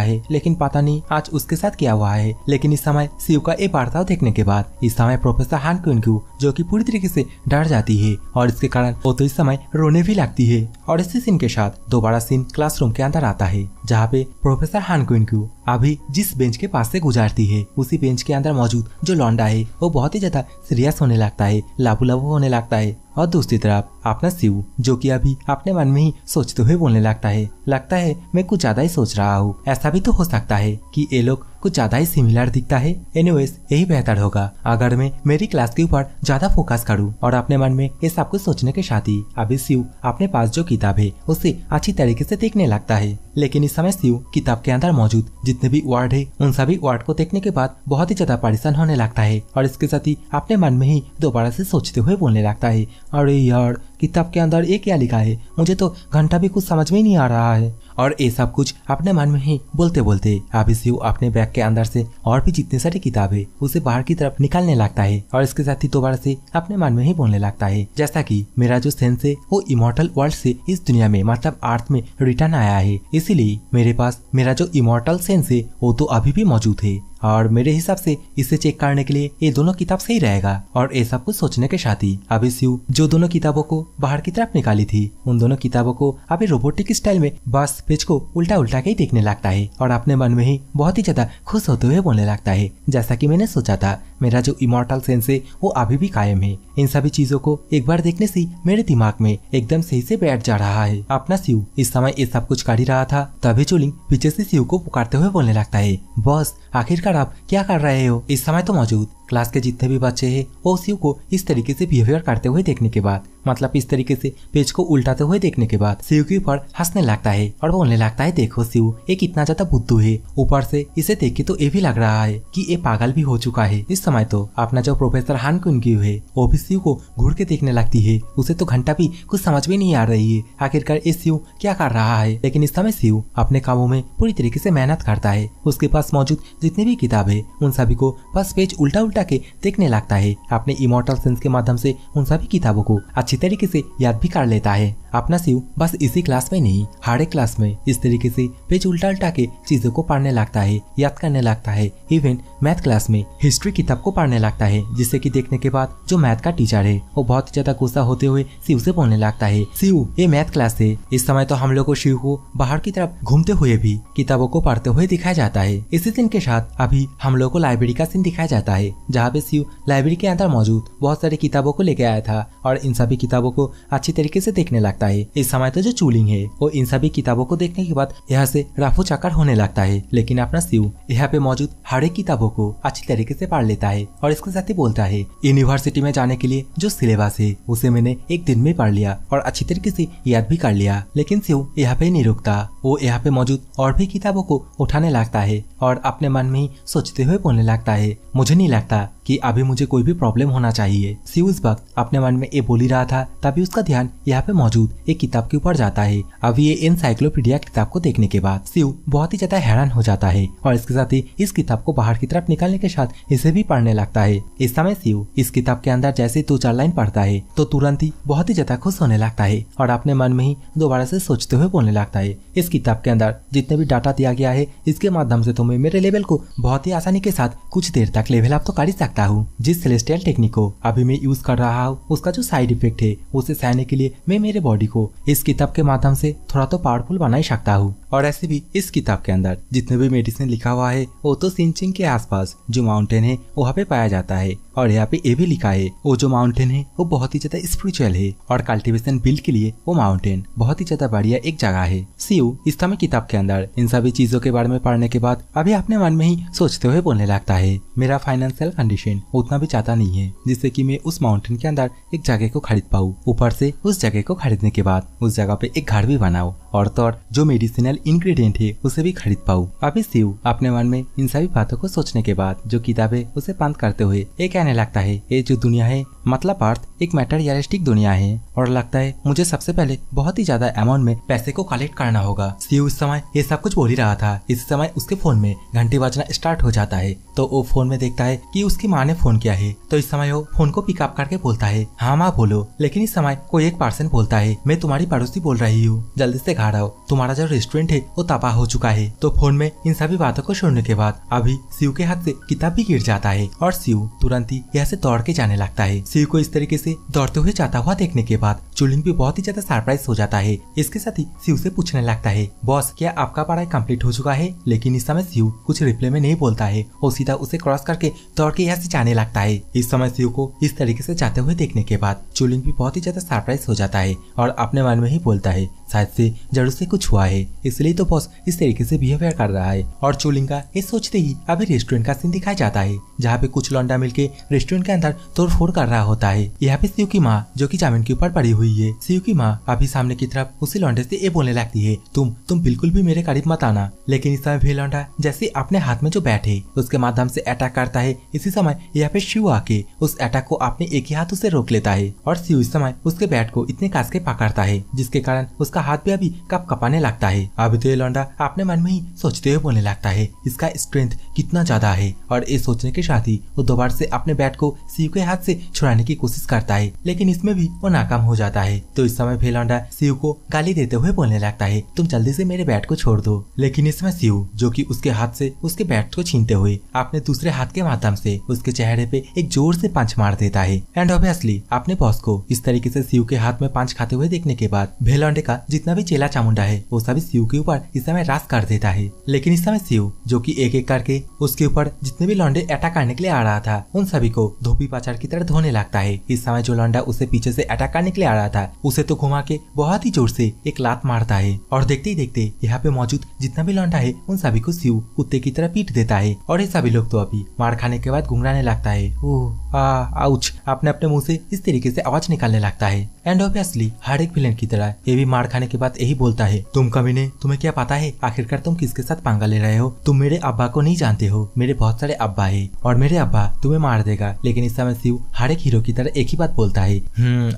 है, लेकिन पता नहीं आज उसके साथ क्या हुआ है। लेकिन इस समय शिव का ये बर्ताव देखने के बाद इस समय प्रोफेसर हान क्विनगू, जो कि पूरी तरीके से डर जाती है और इसके कारण वो तो इस समय रोने भी लगती है। और इसी सीन के साथ दोबारा सीन क्लासरूम के अंदर आता है, जहाँ पे प्रोफेसर हान क्विनगू अभी जिस बेंच के पास से गुजारती है उसी बेंच के अंदर मौजूद जो लौंडा है वो बहुत ही ज्यादा सीरियस होने लगता है, लाबू लाबू होने लगता है। और दूसरी तरफ अपना शिव, जो कि अभी अपने मन में ही सोचते हुए बोलने लगता है मैं कुछ ज्यादा ही सोच रहा हूँ, ऐसा भी तो हो सकता है कि ये लोग कुछ ज्यादा ही सिमिलर दिखता है। एनीवेज यही बेहतर होगा अगर मैं मेरी क्लास के ऊपर ज्यादा फोकस करूँ। और अपने मन में ये सब कुछ सोचने के साथ ही अभी शिव अपने पास जो किताब है उसे अच्छी तरीके से देखने लगता है। लेकिन इस समय शिव किताब के अंदर मौजूद जितने भी वर्ड है उन सभी वर्ड को देखने के बाद बहुत ही ज्यादा परेशान होने लगता है और इसके साथ ही अपने मन में ही दोबारा से सोचते हुए बोलने लगता है, अरे यार किताब के अंदर ये क्या लिखा है, मुझे तो घंटा भी कुछ समझ में ही नहीं आ रहा है। और ये सब कुछ अपने मन में ही बोलते बोलते अभी शिव अपने बैग के अंदर से और भी जितने सारी किताब है उसे बाहर की तरफ निकालने लगता है और इसके साथ ही दोबारा से अपने मन में ही बोलने लगता है, जैसा कि मेरा जो सेंस है वो इमॉर्टल वर्ल्ड से इस दुनिया में मतलब अर्थ में रिटर्न आया है, इसीलिए मेरे पास मेरा जो इमॉर्टल सेंस है वो तो अभी भी मौजूद है और मेरे हिसाब से इसे चेक करने के लिए ये दोनों किताब सही रहेगा। और ये सब कुछ सोचने के साथ ही अभी शिव जो दोनों किताबों को बाहर की तरफ निकाली थी उन दोनों किताबों को अभी रोबोटिक स्टाइल में बस पेज को उल्टा उल्टा के ही देखने लगता है और अपने मन में ही बहुत ही ज्यादा खुश होते हुए बोलने लगता है, जैसा कि मैंने सोचा था मेरा जो इमॉर्टल सेंस है वो अभी भी कायम है। इन सभी चीजों को एक बार देखने से मेरे दिमाग में एकदम सही से बैठ जा रहा है। अपना शिव इस समय ये सब कुछ कर ही रहा था, तभी चूलिंग पीछे से शिव को पुकारते हुए बोलने लगता है, बॉस आखिरकार आप क्या कर रहे हो? इस समय तो मौजूद क्लास के जितने भी बच्चे हैं वो शिव को इस तरीके से बिहेवियर करते हुए देखने के बाद, मतलब इस तरीके से पेज को उल्टाते हुए देखने के बाद शिव के ऊपर हंसने लगता है और बोलने लगता है, देखो शिव ये कितना ज्यादा बुद्धू है, ऊपर से इसे देख के तो ये भी लग रहा है कि ये पागल भी हो चुका है। इस समय तो अपना जो प्रोफेसर हान कुनग्यू है वो भी शिव को घूर के देखने लगती है। उसे तो घंटा भी कुछ समझ में नहीं आ रही है आखिरकार ये शिव क्या कर रहा है। लेकिन इस समय शिव अपने कामों में पूरी तरीके से मेहनत करता है। उसके पास मौजूद जितनी भी किताब है उन सभी को बस पेज उल्टा उल्टा के देखने लगता है। अपने इमोर्टल सेंस के माध्यम से उन सभी किताबों को अच्छी तरीके से याद भी कर लेता है। अपना शिव बस इसी क्लास में नहीं हर एक क्लास में इस तरीके से पेज उल्टा उल्टा के चीजों को पढ़ने लगता है, याद करने लगता है। इवन मैथ क्लास में हिस्ट्री किताब को पढ़ने लगता है, जिससे कि देखने के बाद जो मैथ का टीचर है वो बहुत ही ज्यादा गुस्सा होते हुए शिव से बोलने लगता है, शिव ये मैथ क्लास है। इस समय तो हम लोग को शिव को बाहर की तरफ घूमते हुए भी किताबों को पढ़ते हुए दिखाया जाता है। इसी सीन के साथ अभी हम लोग को लाइब्रेरी का सीन दिखाया जाता है, जहाँ पे शिव लाइब्रेरी के अंदर मौजूद बहुत सारी किताबों को लेके आया था और इन सभी किताबों को अच्छी तरीके से देखने लगता है। इस समय तो जो चूलिंग है वो इन सभी किताबों को देखने के बाद यहाँ से राफू चक्कर होने लगता है। लेकिन अपना शिव यहाँ पे मौजूद हर एक किताबों को अच्छी तरीके से पढ़ लेता है और इसके साथ ही बोलता है, यूनिवर्सिटी में जाने के लिए जो सिलेबस है उसे मैंने एक दिन में पढ़ लिया और अच्छी तरीके से याद भी कर लिया। लेकिन शिव यहाँ पे नहीं रुकता, वो यहाँ पे मौजूद और भी किताबों को उठाने लगता है और अपने मन में ही सोचते हुए बोलने लगता है, मुझे नहीं लगता कि अभी मुझे कोई भी प्रॉब्लम होना चाहिए। शिव इस वक्त अपने मन में ये बोल ही रहा था, तभी उसका ध्यान यहाँ पे मौजूद एक किताब के ऊपर जाता है। अभी ये एनसाइक्लोपीडिया किताब को देखने के बाद शिव बहुत ही ज्यादा हैरान हो जाता है और इसके साथ ही इस किताब को बाहर की तरफ निकालने के साथ इसे भी पढ़ने लगता है। इस समय शिव इस किताब के अंदर जैसे 2-4 लाइन पढ़ता है तो तुरंत ही बहुत ही ज्यादा खुश होने लगता है और अपने मन में ही दोबारा से सोचते हुए बोलने लगता है, इस किताब के अंदर जितने भी डाटा दिया गया है इसके माध्यम से तुम्हें मेरे लेवल को बहुत ही आसानी के साथ कुछ देर तक लेवल अप तो कर ही सकता हूँ। जिस सेलेस्टियल टेक्निक को अभी मैं यूज कर रहा हूँ उसका जो साइड इफेक्ट है उसे सहने के लिए मैं मेरे बॉडी को इस किताब के माध्यम से थोड़ा तो पावरफुल बना ही सकता हूँ। और ऐसे भी इस किताब के अंदर जितने भी मेडिसिन लिखा हुआ है वो तो सिंचिंग के आसपास जो माउंटेन है वहाँ पे पाया जाता है और यहाँ पे ये भी लिखा है वो जो माउंटेन है वो बहुत ही ज्यादा स्पिरिचुअल है और कल्टीवेशन बिल्ड के लिए वो माउंटेन बहुत ही ज्यादा बढ़िया एक जगह है। शिव इस समय किताब के अंदर इन सभी चीजों के बारे में पढ़ने के बाद अभी अपने मन में ही सोचते हुए बोलने लगता है, मेरा फाइनेंशियल कंडीशन उतना भी चाहता नहीं है जिससे कि मैं उस माउंटेन के अंदर एक जगह को खरीद पाऊँ, ऊपर से उस जगह को खरीदने के बाद उस जगह पे एक घर भी बनाऊं और तो और जो मेडिसिनल इंग्रेडिएंट है उसे भी खरीद पाऊं। अभी शिव अपने मन में इन सभी बातों को सोचने के बाद जो किताब है उसे बंद करते हुए ये कहने लगता है, ये जो दुनिया है मतलब अर्थ एक मटेरियलिस्टिक दुनिया है और लगता है मुझे सबसे पहले बहुत ही ज्यादा अमाउंट में पैसे को कलेक्ट करना होगा। शिव उस समय ये सब कुछ बोल ही रहा था, इस समय उसके फोन में घंटी बजना स्टार्ट हो जाता है तो वो फोन में देखता है कि उसकी माँ ने फोन किया है। तो इस समय वो फोन को पिकअप करके बोलता है, हाँ माँ बोलो। लेकिन इस समय कोई एक पर्सन बोलता है, मैं तुम्हारी पड़ोसी बोल रही हूँ, जल्दी से घर आओ, तुम्हारा जो रेस्टोरेंट है वो तबाह हो चुका है। तो फोन में इन सभी बातों को सुनने के बाद अभी शिव के हाथ से किताब भी गिर जाता है और शिव तुरंत ही यहाँ से दौड़ के जाने लगता है। शिव को इस तरीके से दौड़ते हुए जाता हुआ देखने के बाद चुलिंग भी बहुत ही ज्यादा सरप्राइज हो जाता है। इसके साथ ही शिव से पूछने लगता है, बॉस क्या आपका पढ़ाई कंप्लीट हो चुका है? लेकिन इस समय शिव कुछ रिप्लाई में नहीं बोलता है, वो सीधा उसे क्रॉस करके दौड़ के यहाँ से जाने लगता है। इस समय शिव को इस तरीके से जाते हुए देखने के बाद चुलिंग भी बहुत ही ज्यादा सरप्राइज हो जाता है और अपने मन में ही बोलता है, शायद से जरूर से कुछ हुआ है इसलिए तो बॉस इस तरीके से बिहेवियर कर रहा है। और चुलिंग का ये सोचते ही अभी रेस्टोरेंट का सीन दिखाया जाता है, जहाँ पे कुछ लौंडा मिलके रेस्टोरेंट के अंदर तोड़फोड़ कर रहा होता है। यहाँ पे शिव की माँ जो कि जमीन के ऊपर पड़ी हुई है, शिव की माँ अभी सामने की तरफ उसी लौंडे से ये बोलने लगती है, तुम बिल्कुल भी मेरे करीब मत आना। लेकिन इस समय भी लौंडा जैसे अपने हाथ में जो बैट है उसके माध्यम से अटैक करता है। इसी समय यहाँ पे शिव आके उस अटैक को अपने एक ही हाथ से रोक लेता है और शिव इस समय उसके बैट को इतने कस के पकड़ता है जिसके कारण उसका हाथ भी अभी कपाने लगता है। अभी तो ये लौंडा अपने मन में ही सोचते हुए बोलने लगता है, इसका स्ट्रेंथ कितना ज्यादा है। और ये सोचने के साथ ही वो दोबारा से अपने बैट को शिव के हाथ से छुड़ाने की कोशिश करता है, लेकिन इसमें भी वो नाकाम हो जाता है। तो इस समय फिर लौंडा शिव को गाली देते हुए बोलने लगता है, तुम जल्दी से मेरे बैट को छोड़ दो। लेकिन इसमें शिव जो कि उसके हाथ से उसके बैट को छीनते हुए अपने दूसरे हाथ के माध्यम से उसके चेहरे पे एक जोर से पंच मार देता है। एंड ऑब्वियसली अपने बॉस को इस तरीके से शिव के हाथ में पंच खाते हुए देखने के बाद भेलौंडे का जितना भी चेला चामुंडा है वो सभी शिव के ऊपर इस समय राज कर देता है। लेकिन इस समय शिव जो कि एक एक करके उसके ऊपर जितने भी लौंडे अटैक करने के लिए आ रहा था उन सभी को धोबी पाचार की तरह धोने लगता है। इस समय जो लौंडा उसे पीछे से अटैक करने के लिए आ रहा था उसे तो घुमा के बहुत ही जोर से एक लात मारता है और देखते ही देखते यहाँ पे मौजूद जितना भी लौंडा है उन सभी को शिव कुत्ते की तरह पीट देता है और ये सभी लोग तो अभी मार खाने के बाद गुंगराने लगता है। ओह आउच, अपने अपने मुंह से इस तरीके से आवाज निकालने लगता है। एंड ऑब्वियसली हर एक विलेन की तरह ये भी मार खाने के बाद यही बोलता है, तुम कमीने, तुम्हें क्या पता है आखिरकार तुम किसके साथ पंगा ले रहे हो? तुम मेरे अब्बा को नहीं जानते हो। मेरे बहुत सारे अब्बा है और मेरे अब्बा तुम्हें मार देगा। लेकिन इस समय शिव हर एक हीरो की तरह एक ही बात बोलता है,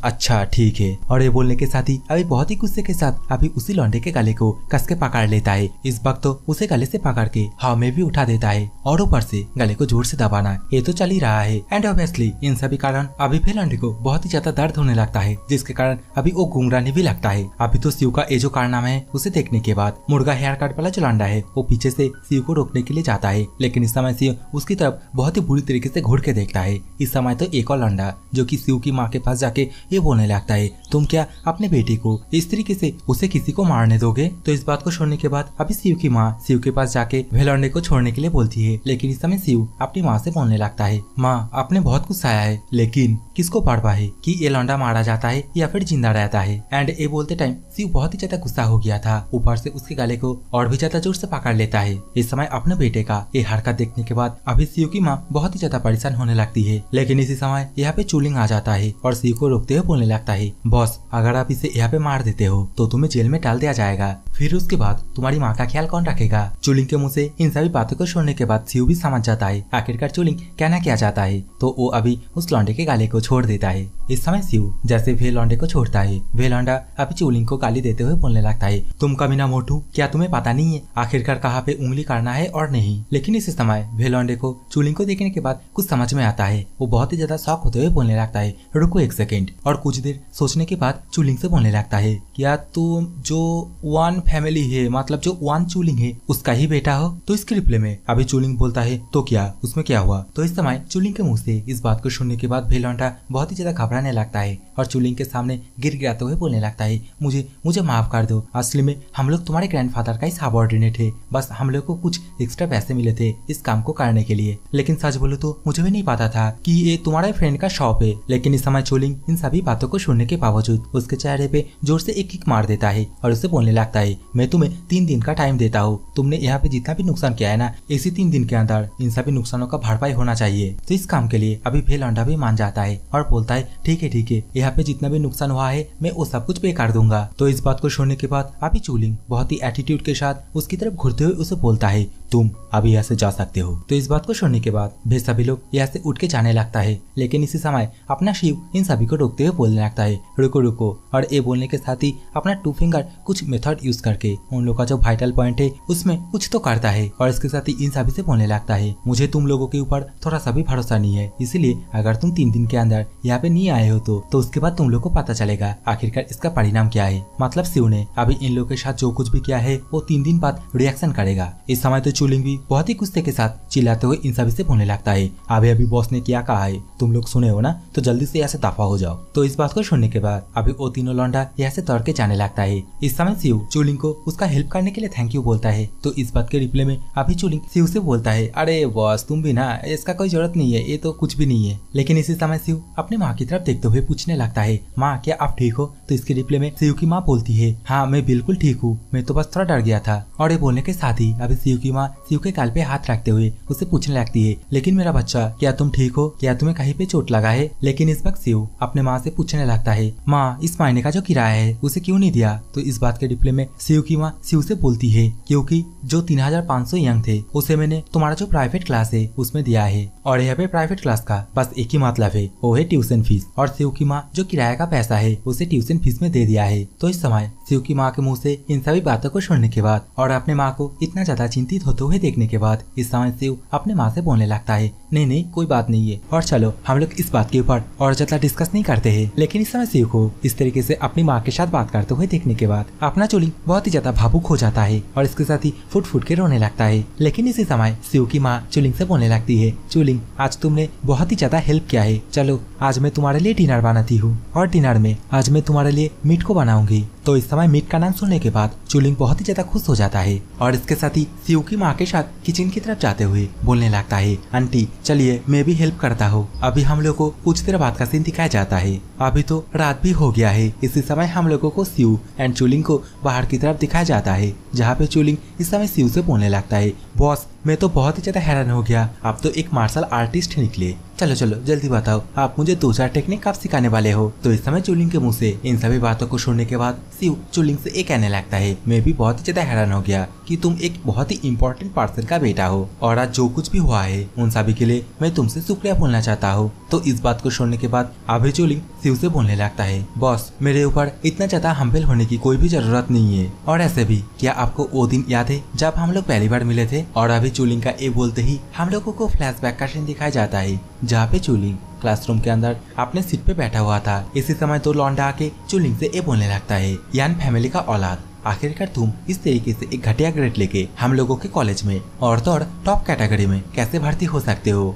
अच्छा ठीक है। और ये बोलने के साथ ही अभी बहुत ही गुस्से के साथ अभी उसी लौंडे के गले को कस के पकड़ लेता है। इस वक्त तो उसे गले से पकड़ के हवा में भी उठा देता है और ऊपर से गले को जोर से दबाना ये तो चल ही रहा है। एंड ऑब्वियसली इन सभी कारण अभी फिर लौंडे को बहुत ही ज्यादा दर्द होने लगता है, जिसके कारण अभी वो गुंगराने भी लगता है। अभी तो शिव का ये जो कारनामा है उसे देखने के बाद मुर्गा हेयर कट वाला जो लौंडा है वो पीछे से शिव को रोकने के लिए जाता है। लेकिन इस समय शिव उसकी तरफ बहुत ही बुरी तरीके से घूर के देखता है। इस समय तो एक और लौंडा जो कि शिव की माँ के पास जाके ये बोलने लगता है, तुम क्या अपने बेटे को इस तरीके से उसे किसी को मारने दोगे? तो इस बात को सुनने के बाद अभी शिव की माँ शिव के पास जाके वह लौंडे को छोड़ने के लिए बोलती है। लेकिन इस समय शिव अपनी माँ से बोलने लगता है, माँ आपने बहुत कुछ आया है लेकिन किसको परवाह है कि ये लौंडा मारा जाता है या फिर जिंदा रहता है? एंड ये बोलते टाइम शिव बहुत ही ज्यादा गुस्सा हो गया था। ऊपर से उसके गले को और भी ज्यादा जोर से पकड़ लेता है। इस समय अपने बेटे का ये हरकत देखने के बाद अभी शिव की माँ बहुत ही ज्यादा परेशान होने लगती है। लेकिन इसी समय यहाँ पे चूलिंग आ जाता है और शिव को रोकते हुए बोलने लगता है, बॉस अगर आप इसे यहाँ पे मार देते हो तो तुम्हें जेल में डाल दिया जाएगा, फिर उसके बाद तुम्हारी माँ का ख्याल कौन रखेगा? चूलिंग के मुंह से इन सभी बातों को सुनने के बाद शिव भी समझ जाता है आखिरकार चूलिंग कहना क्या चाहता है। तो वो अभी उस लौंडे के गाले को छोड़ देता है। इस समय शिव जैसे वे लौंडे को छोड़ता है वे लौंडा अभी चूलिंग को गाली देते हुए बोलने लगता है, तुम कमीना मोटू, क्या तुम्हें पता नहीं है आखिरकार कहाँ पे उंगली करना है और नहीं? लेकिन इस समय वे लौंडे को चूलिंग को देखने के बाद कुछ समझ में आता है। वो बहुत ही ज्यादा शॉक होते हुए बोलने लगता है, रुको एक सेकेंड। और कुछ देर सोचने के बाद चूलिंग से बोलने लगता है, क्या तुम जो वन फैमिली है मतलब जो वन चूलिंग है उसका ही बेटा हो? तो इसके रिप्लाई में अभी चूलिंग बोलता है, तो क्या उसमें क्या हुआ? तो इस समय चूलिंग के मुंह से इस बात को सुनने के बाद भेलौंडा बहुत ही ज्यादा घबराने लगता है और चूलिंग के सामने गिर गिराते हुए बोलने लगता है, मुझे माफ कर दो, असली में हम लोग तुम्हारे ग्रैंडफादर का ही सबऑर्डिनेट है, बस हम लोग को कुछ एक्स्ट्रा पैसे मिले थे इस काम को करने के लिए। लेकिन सच बोलो तो मुझे भी नहीं पता था कि ये तुम्हारा फ्रेंड का शॉप है। लेकिन इस समय चूलिंग इन सभी बातों को सुनने के बावजूद उसके चेहरे पे जोर से एक किक मार देता है और उसे बोलने लगता है, मैं तुम्हें 3 दिन का टाइम देता हूँ, तुमने यहाँ पे जितना भी नुकसान किया है ना इसी 3 दिन के अंदर इन सभी नुकसानों का भरपाई होना चाहिए। तो इस काम के लिए अभी भेलौंडा भी मान जाता है और बोलता है, ठीक है, यहाँ पे जितना भी नुकसान हुआ है मैं वो सब कुछ पे कर दूंगा। तो इस बात को सुनने के बाद अभी चूलिंग बहुत ही एटीट्यूड के साथ उसकी तरफ घूरते हुए उसे बोलता है, तुम अभी यहाँ से जा सकते हो। तो इस बात को सुनने के बाद वे सभी लोग यहाँ से उठ के जाने लगता है। लेकिन इसी समय अपना शिव इन सभी को रोकते हुए बोलने लगता है, रुको। और ये बोलने के साथ ही अपना 2 फिंगर कुछ मेथड यूज करके उन लोगों का जो वाइटल पॉइंट है उसमें कुछ तो करता है और इसके साथ ही इन सभी से बोलने लगता है, मुझे तुम लोगों के ऊपर थोड़ा सा भी भरोसा नहीं है, इसलिए अगर तुम 3 दिन के अंदर यहाँ पे नहीं आए हो तो उसके बाद तुम लोग को पता चलेगा आखिरकार इसका परिणाम क्या है। मतलब शिव ने अभी इन लोगों के साथ जो कुछ भी किया है वो 3 दिन बाद रिएक्शन करेगा। इस समय तो चूलिंग भी बहुत ही गुस्से के साथ चिल्लाते हुए इन सभी से बोलने लगता है, अभी बॉस ने क्या कहा है तुम लोग सुने हो ना, तो जल्दी से यहाँ से दफा हो जाओ। तो इस बात को सुनने के बाद अभी वो तीनों लौंडा यहाँ से दौड़ के जाने लगता है। इस समय शिव चूलिंग को उसका हेल्प करने के लिए थैंक यू बोलता है। तो इस बात के रिप्लाई में अभी चूलिंग शिव से बोलता है, अरे बॉस तुम भी ना, इसका कोई जरूरत नहीं है, ये तो कुछ भी नहीं है। लेकिन इसी समय शिव अपने माँ की तरफ देखते हुए पूछने लगता है, माँ क्या आप ठीक हो? तो इसके रिप्लाई में शिव की माँ बोलती है, हाँ मैं बिल्कुल ठीक हूँ, मैं तो बस थोड़ा डर गया था। और ये बोलने के साथ ही अभी शिव की माँ शिव के गाल पे हाथ रखते हुए उसे पूछने लगती है, लेकिन मेरा बच्चा क्या तुम ठीक हो? क्या तुम्हें कहीं पे चोट लगा है? लेकिन इस वक्त शिव अपने माँ से पूछने लगता है, माँ इस महीने का जो किराया है उसे क्यों नहीं दिया? तो इस बात के रिप्लाई में शिव की माँ शिव से बोलती है, क्योंकि जो 3500 यंग थे उसे मैंने तुम्हारा जो प्राइवेट क्लास है उसमें दिया है और यहाँ पे प्राइवेट क्लास का बस एक ही मतलब है, वो है ट्यूशन फीस। और शिव की माँ जो किराया का पैसा है उसे ट्यूशन फीस में दे दिया है। तो इस समय शिव की माँ के मुंह से इन सभी बातों को सुनने के बाद और अपने माँ को इतना ज्यादा चिंतित होते हुए देखने के बाद इस समय शिव अपने माँ से बोलने लगता है, नहीं कोई बात नहीं है, और चलो हम लोग इस बात के ऊपर और ज्यादा डिस्कस नहीं करते हैं। लेकिन इस समय शिव को इस तरीके से अपनी माँ के साथ बात करते हुए देखने के बाद अपना चूलिंग बहुत ही ज्यादा भावुक हो जाता है और इसके साथ ही फुट के रोने लगता है। लेकिन इसी समय शिव की माँ चूलिंग से बोलने लगती है, चूलिंग आज तुमने बहुत ही ज्यादा हेल्प किया है, चलो आज मैं तुम्हारे लिए डिनर बनाती हूँ और डिनर में आज मैं तुम्हारे लिए मीट को बनाऊंगी। तो इस समय मीट का नाम सुनने के बाद चुलिंग बहुत ही ज्यादा खुश हो जाता है और इसके साथ ही सिउ की माँ के साथ किचन की तरफ जाते हुए बोलने लगता है, आंटी चलिए मैं भी हेल्प करता हूँ। अभी हम लोग को कुछ देर बाद का सीन दिखाया जाता है। अभी तो रात भी हो गया है। इसी समय हम लोगों को सिउ एंड चुलिंग को बाहर की तरफ दिखाया जाता है, जहाँ पे चुलिंग इस समय सिउ से बोलने लगता है, बॉस मैं तो बहुत ही ज्यादा हैरान हो गया, आप तो एक मार्शल आर्टिस्ट निकले। चलो चलो जल्दी बताओ आप मुझे 2-4 टेक्निक कब सिखाने वाले हो। तो इस समय चुलिंग के मुंह से इन सभी बातों को सुनने के बाद सिउ चुलिंग से एक कहने लगता है, मैं भी बहुत ही ज्यादा हैरान हो गया कि तुम एक बहुत ही इम्पोर्टेंट पर्सन का बेटा हो और आज जो कुछ भी हुआ है उन सभी के लिए मैं तुमसे शुक्रिया बोलना चाहता हूँ। तो इस बात को सुनने के बाद अभी चुलिंग सिउ से बोलने लगता है, बॉस मेरे ऊपर इतना ज्यादा हम्बल होने की कोई भी जरूरत नहीं है। और ऐसे भी क्या आपको वो दिन याद है जब हम लोग पहली बार मिले थे। और अभी चुलिंग का ये बोलते ही हम लोगों को फ्लैशबैक का सीन दिखाया जाता है, जहाँ पे चुलिंग क्लासरूम के अंदर अपने सीट पे बैठा हुआ था। इसी समय तो लौंडा आके चुलिंग से ये बोलने लगता है, यान फैमिली का औलाद आखिरकार तुम इस तरीके से एक घटिया ग्रेड लेके हम लोगों के कॉलेज में और तो और टॉप कैटेगरी में कैसे भर्ती हो सकते हो।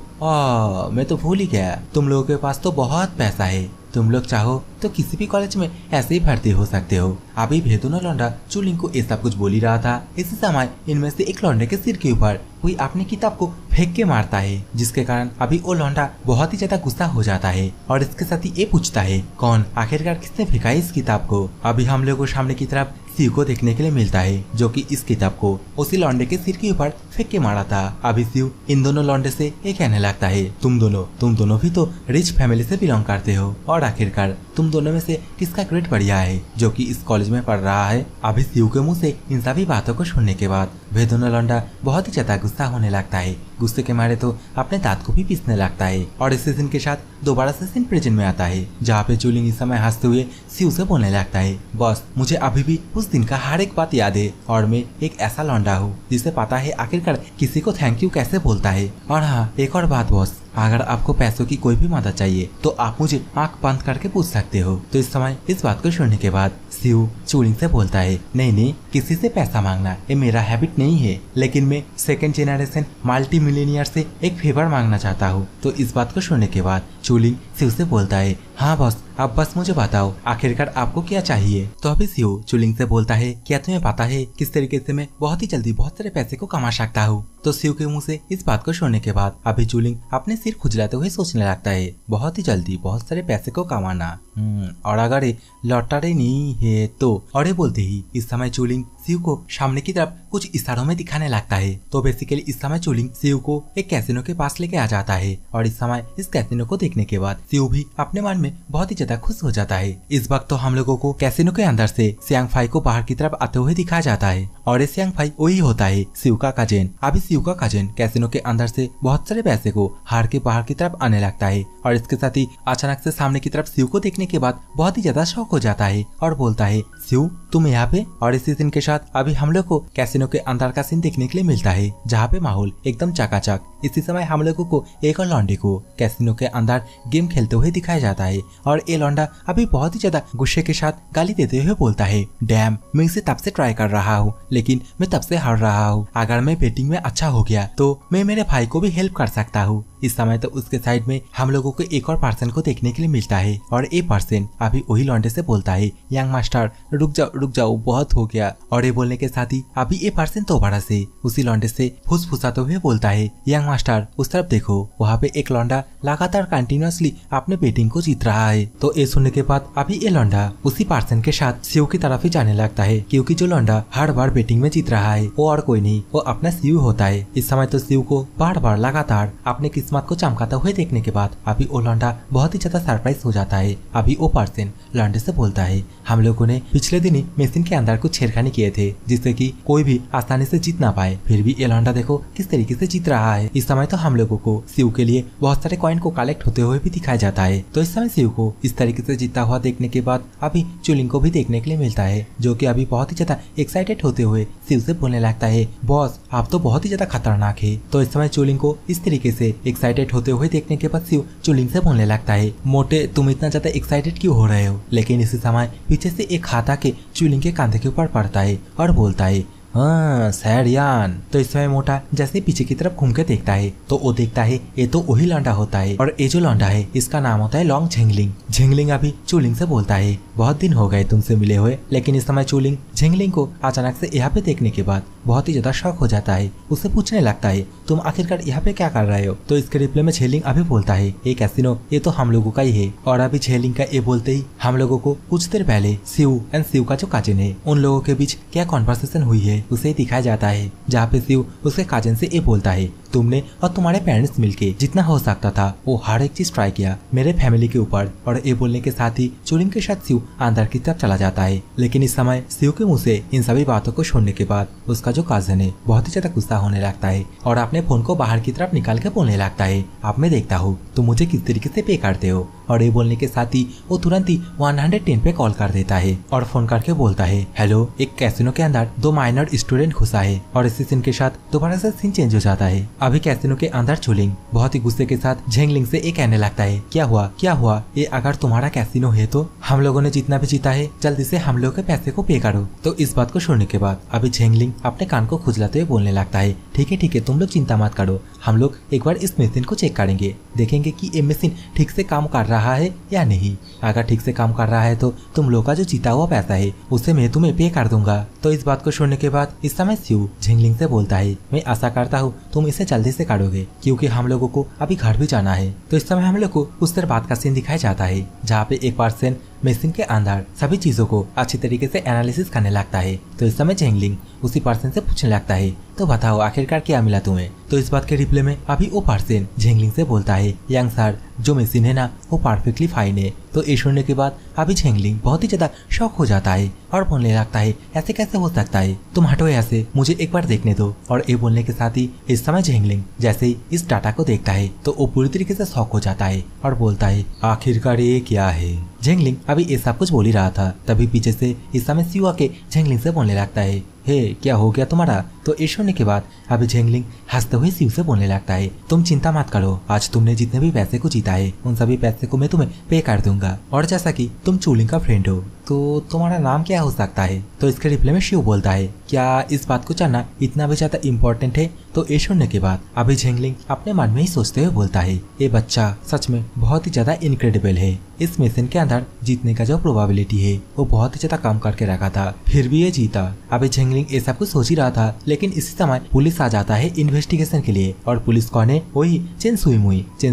मैं तो भूल ही गया, तुम लोगों के पास तो बहुत पैसा है, तुम लोग चाहो तो किसी भी कॉलेज में ऐसे ही भर्ती हो सकते हो। अभी भेदुना लौंडा चुलिंग को ये सब कुछ बोल ही रहा था। इसी समय इनमें से एक लौंडे के सिर के ऊपर कोई अपनी किताब को फेंक के मारता है, जिसके कारण अभी वो लौंडा बहुत ही ज्यादा गुस्सा हो जाता है और इसके साथ ही ये पूछता है, कौन आखिरकार किसने फेंका इस किताब को। अभी हम लोग को सामने की तरफ सिउ को देखने के लिए मिलता है, जो कि इस किताब को उसी लौंडे के सिर के ऊपर फेंक के मारा था। अभी सिउ इन दोनों लौंडे से ये कहने लगता है, तुम दोनों भी तो रिच फैमिली से बिलोंग करते हो और आखिरकार तुम दोनों में से किसका ग्रेड बढ़िया है जो कि इस कॉलेज में पढ़ रहा है। अभी सिउ के मुंह से इन सभी बातों को सुनने के बाद भेदुना लौंडा बहुत ही ज्यादा गुस्सा होने लगता है। गुस्से के मारे तो अपने दांत को भी पीसने लगता है और इसी सीन के साथ दोबारा से सीन प्रेजेंट में आता है, जहाँ पे चुलिंग इस समय हंसते हुए सिउ से बोलने लगता है, बॉस मुझे अभी भी उस दिन का हर एक बात याद है और मैं एक ऐसा लौंडा हूँ जिसे पता है आखिरकार किसी को थैंक यू कैसे बोलता है। और हाँ एक और बात बॉस, अगर आपको पैसों की कोई भी मदद चाहिए तो आप मुझे आंख बंद करके पूछ सकते हो। तो इस समय इस बात को सुनने के बाद सिउ चुलिंग से बोलता है, नहीं किसी से पैसा मांगना ये मेरा हैबिट नहीं है, लेकिन मैं सेकंड जनरेशन मल्टी मिलियनियर से एक फेवर मांगना चाहता हूँ। तो इस बात को सुनने के बाद चुलिंग सिउ से बोलता है, हाँ बॉस अब बस मुझे बताओ आखिरकार आपको क्या चाहिए। तो अभी सिउ चुलिंग से बोलता है, क्या तुम्हें पता है किस तरीके से मैं बहुत ही जल्दी बहुत सारे पैसे को कमा सकता हूँ। तो सिउ के मुंह से इस बात को सुनने के बाद अभी चुलिंग अपने सिर खुजलाते हुए सोचने लगता है, बहुत ही जल्दी बहुत सारे पैसे को कमाना, और अगर ये लॉटरी नहीं है तो। और ये बोलते ही इस समय चुलिंग सिउ को सामने की तरफ कुछ इशारों में दिखाने लगता है। तो बेसिकली इस समय चुलिंग सिउ को एक कैसीनो के पास लेके आ जाता है और इस समय इस कैसीनो को देखने के बाद सिउ भी अपने मन में बहुत ही ज्यादा खुश हो जाता है। इस वक्त तो हम लोगों को कैसीनो के अंदर से सियांग फाई को बाहर की तरफ आते हुए दिखाया जाता है और ये सियांग फाई वही होता है सिउ का कजिन। अभी सिउ का कजिन कैसीनो के अंदर से बहुत सारे पैसे को हार के बाहर की तरफ आने लगता है और इसके साथ ही अचानक से सामने की तरफ सिउ को देखने के बाद बहुत ही ज्यादा शौक हो जाता है और बोलता है, सिउ तुम यहाँ पे। और इसी दिन के साथ अभी हम लोग को कैसीनो के अंदर का सीन देखने के लिए मिलता है, जहाँ पे माहौल एकदम चकाचक। इसी समय हम लोगों को एक और लौंडे को कैसीनो के अंदर गेम खेलते हुए दिखाया जाता है और ये लौंडा अभी बहुत ही ज्यादा गुस्से के साथ गाली देते हुए बोलता है, डैम मैं इसे तब से ट्राई कर रहा हूँ लेकिन मैं तब से हार रहा हूँ, अगर मैं बेटिंग में अच्छा हो गया तो मैं मेरे भाई को भी हेल्प कर सकता हूँ। इस समय तो उसके साइड में हम लोगों को एक और पर्सन को देखने के लिए मिलता है और ये पर्सन अभी वही लौंडे से बोलता है, यंग मास्टर रुक जाओ बहुत हो गया। और ये बोलने के साथ ही अभी ये पर्सन दोबारा से उसी लौंडे से फुसफुसाते हुए बोलता है, यंग मास्टर उस तरफ देखो, वहाँ पे एक लौंडा लगातार कंटिन्यूअसली अपने बेटिंग को जीत रहा है। तो ये सुनने के बाद अभी ये लौंडा उसी पर्सन के साथ सिउ की तरफ ही जाने लगता है, क्योंकि जो लौंडा हर बार बेटिंग में जीत रहा है वो और कोई नहीं, वो अपना सिउ होता है। इस समय तो सिउ को बार बार लगातार अपने किस्मत को चमकाता हुए देखने के बाद अभी वो लौंडा बहुत ही ज्यादा सरप्राइज हो जाता है। अभी वो पर्सन लौंडे से बोलता है, हम लोगों ने पिछले दिन ही मशीन के अंदर कुछ छेड़खानी किए थे जिससे कि कोई भी आसानी से जीत ना पाए, फिर भी ये लौंडा देखो किस तरीके से जीत रहा है। इस समय तो हम लोगों को सिउ के लिए बहुत सारे कॉइन को कलेक्ट होते हुए भी दिखाया जाता है। तो इस समय सिउ को इस तरीके से जीतता हुआ देखने के बाद अभी चुलिंग को भी देखने के लिए मिलता है, जो कि अभी बहुत ही ज्यादा एक्साइटेड होते हुए सिउ से बोलने लगता है, बॉस आप तो बहुत ही ज्यादा खतरनाक है। तो इस समय चुलिंग को इस तरीके से एक्साइटेड होते हुए देखने के बाद सिउ चुलिंग से बोलने लगता है, मोटे तुम इतना ज्यादा एक्साइटेड क्यों हो रहे हो। लेकिन इसी समय पीछे से एक हाथ आके चुलिंग के कंधे के ऊपर पड़ता है और बोलता है, हाँ सैड यान। तो इस समय मोटा जैसे पीछे की तरफ घूम के देखता है तो वो देखता है ये तो वही लौंडा होता है, और ये जो लौंडा है इसका नाम होता है लॉन्ग झेंगलिंग। झेंगलिंग अभी चूलिंग से बोलता है बहुत दिन हो गए तुमसे मिले हुए, लेकिन इस समय चूलिंग झेंगलिंग को अचानक से यहाँ पे देखने के बाद बहुत ही ज्यादा शॉक हो जाता है। उससे पूछने लगता है तुम आखिरकार यहाँ पे क्या कर रहे हो। तो इसके रिप्लाई में झेंगलिंग अभी बोलता है ये कैसीनो ये तो हम लोगों का ही है। और अभी झेंगलिंग का ये बोलते ही हम लोगों को कुछ देर पहले शिव एंड शिव का जो काजिन है उन लोगों के बीच क्या कॉन्वर्सेशन हुई है उसे दिखाया जाता है, जहाँ पे शिव उसके काजिन से ये बोलता है तुमने और तुम्हारे पेरेंट्स मिलके जितना हो सकता था वो हर एक चीज ट्राई किया मेरे फैमिली के ऊपर। और ये बोलने के साथ ही चूलिंग के साथ शिव अंदर की तरफ चला जाता है। लेकिन इस समय शिव के मुंह से इन सभी बातों को सुनने के बाद उसका जो काजिन है बहुत ही ज्यादा गुस्सा होने लगता है और अपने फोन को बाहर की तरफ निकाल के बोलने लगता है अब मैं देखता हूँ तुम मुझे किस तरीके से पे करते हो। और ये बोलने के साथ ही वो तुरंत ही 110 पे कॉल कर देता है और फोन करके बोलता है हेलो, एक कैसीनो के अंदर 2 माइनर स्टूडेंट घुसा है। और इसी सीन के साथ दोबारा से सीन चेंज हो जाता है। अभी कैसीनो के अंदर चूलिंग बहुत ही गुस्से के साथ झेंगलिंग से ये कहने लगता है क्या हुआ, ये अगर तुम्हारा कैसीनो है तो हम लोगों ने जितना भी जीता है जल्दी से हम लोग के पैसे को पे करो। तो इस बात को सुनने के बाद अभी झेंगलिंग अपने कान को खुजलाते हुए बोलने लगता है ठीक है तुम लोग चिंता मत करो, हम लोग एक बार इस मशीन को चेक करेंगे, देखेंगे कि ये मशीन ठीक से काम कर रहा है या नहीं। अगर ठीक से काम कर रहा है तो तुम लोग का जो जीता हुआ पैसा है उसे मैं तुम्हें पे कर दूंगा। तो इस बात को सुनने के बाद इस समय शिव झेंगलिंग से बोलता है मैं आशा करता हूँ तुम इसे जल्दी से काटोगे क्योंकि हम लोगों को अभी घर भी जाना है। तो इस समय हम लोग को उस देर बाद का सीन दिखाया जाता है जहाँ पे एक पर्सन मशीन के अंदर सभी चीजों को अच्छी तरीके से एनालिसिस करने लगता है। तो इस समय झेंगलिंग उसी पर्सन से पूछने लगता है तो बताओ आखिरकार क्या मिला तुम्हें। तो इस बात के रिप्लाई में अभी वो पर्सन झेंगलिंग से बोलता है यंग सर जो मशीन है ना वो परफेक्टली फाइन है। तो ये सुनने के बाद अभी झेंगलिंग बहुत ही ज्यादा शॉक हो जाता है और बोलने लगता है ऐसे कैसे हो सकता है, तुम हटो ऐसे मुझे एक बार देखने दो। और ये बोलने के साथ ही इस समय झेंगलिंग जैसे ही इस डाटा को देखता है तो वो पूरी तरीके से शॉक हो जाता है और बोलता है आखिरकार ये क्या है। झेंगलिंग अभी ये सब कुछ बोल ही रहा था तभी पीछे से इस समय शिव आके झेंगलिंग से बोलने लगता है हे क्या हो गया तुम्हारा। तो ये सुनने के बाद अभी झेंगलिंग हंसते हुए शिव से बोलने लगता है तुम चिंता मत करो, आज तुमने जितने भी पैसे को जीता है उन सभी पैसे को मैं तुम्हें पे कर दूंगा। और जैसा कि तुम चूलिंग का फ्रेंड हो तो तुम्हारा नाम क्या हो सकता है। तो इसके रिप्लाई में शिव बोलता है क्या इस बात को जानना इतना भी ज्यादा इम्पोर्टेंट है। तो ये सुनने के बाद अभी झेंगलिंग अपने मन में ही सोचते हुए बोलता है ये बच्चा सच में बहुत ही ज्यादा इनक्रेडिबल है, इस मिशन के अंदर जीतने का जो प्रोबेबिलिटी है वो बहुत ही ज्यादा कम करके रखा था फिर भी ये जीता। अभी झेंगलिंग ये सब कुछ सोच ही रहा था लेकिन इसी समय पुलिस आ जाता है इन्वेस्टिगेशन के लिए और पुलिस कौन है वही चेन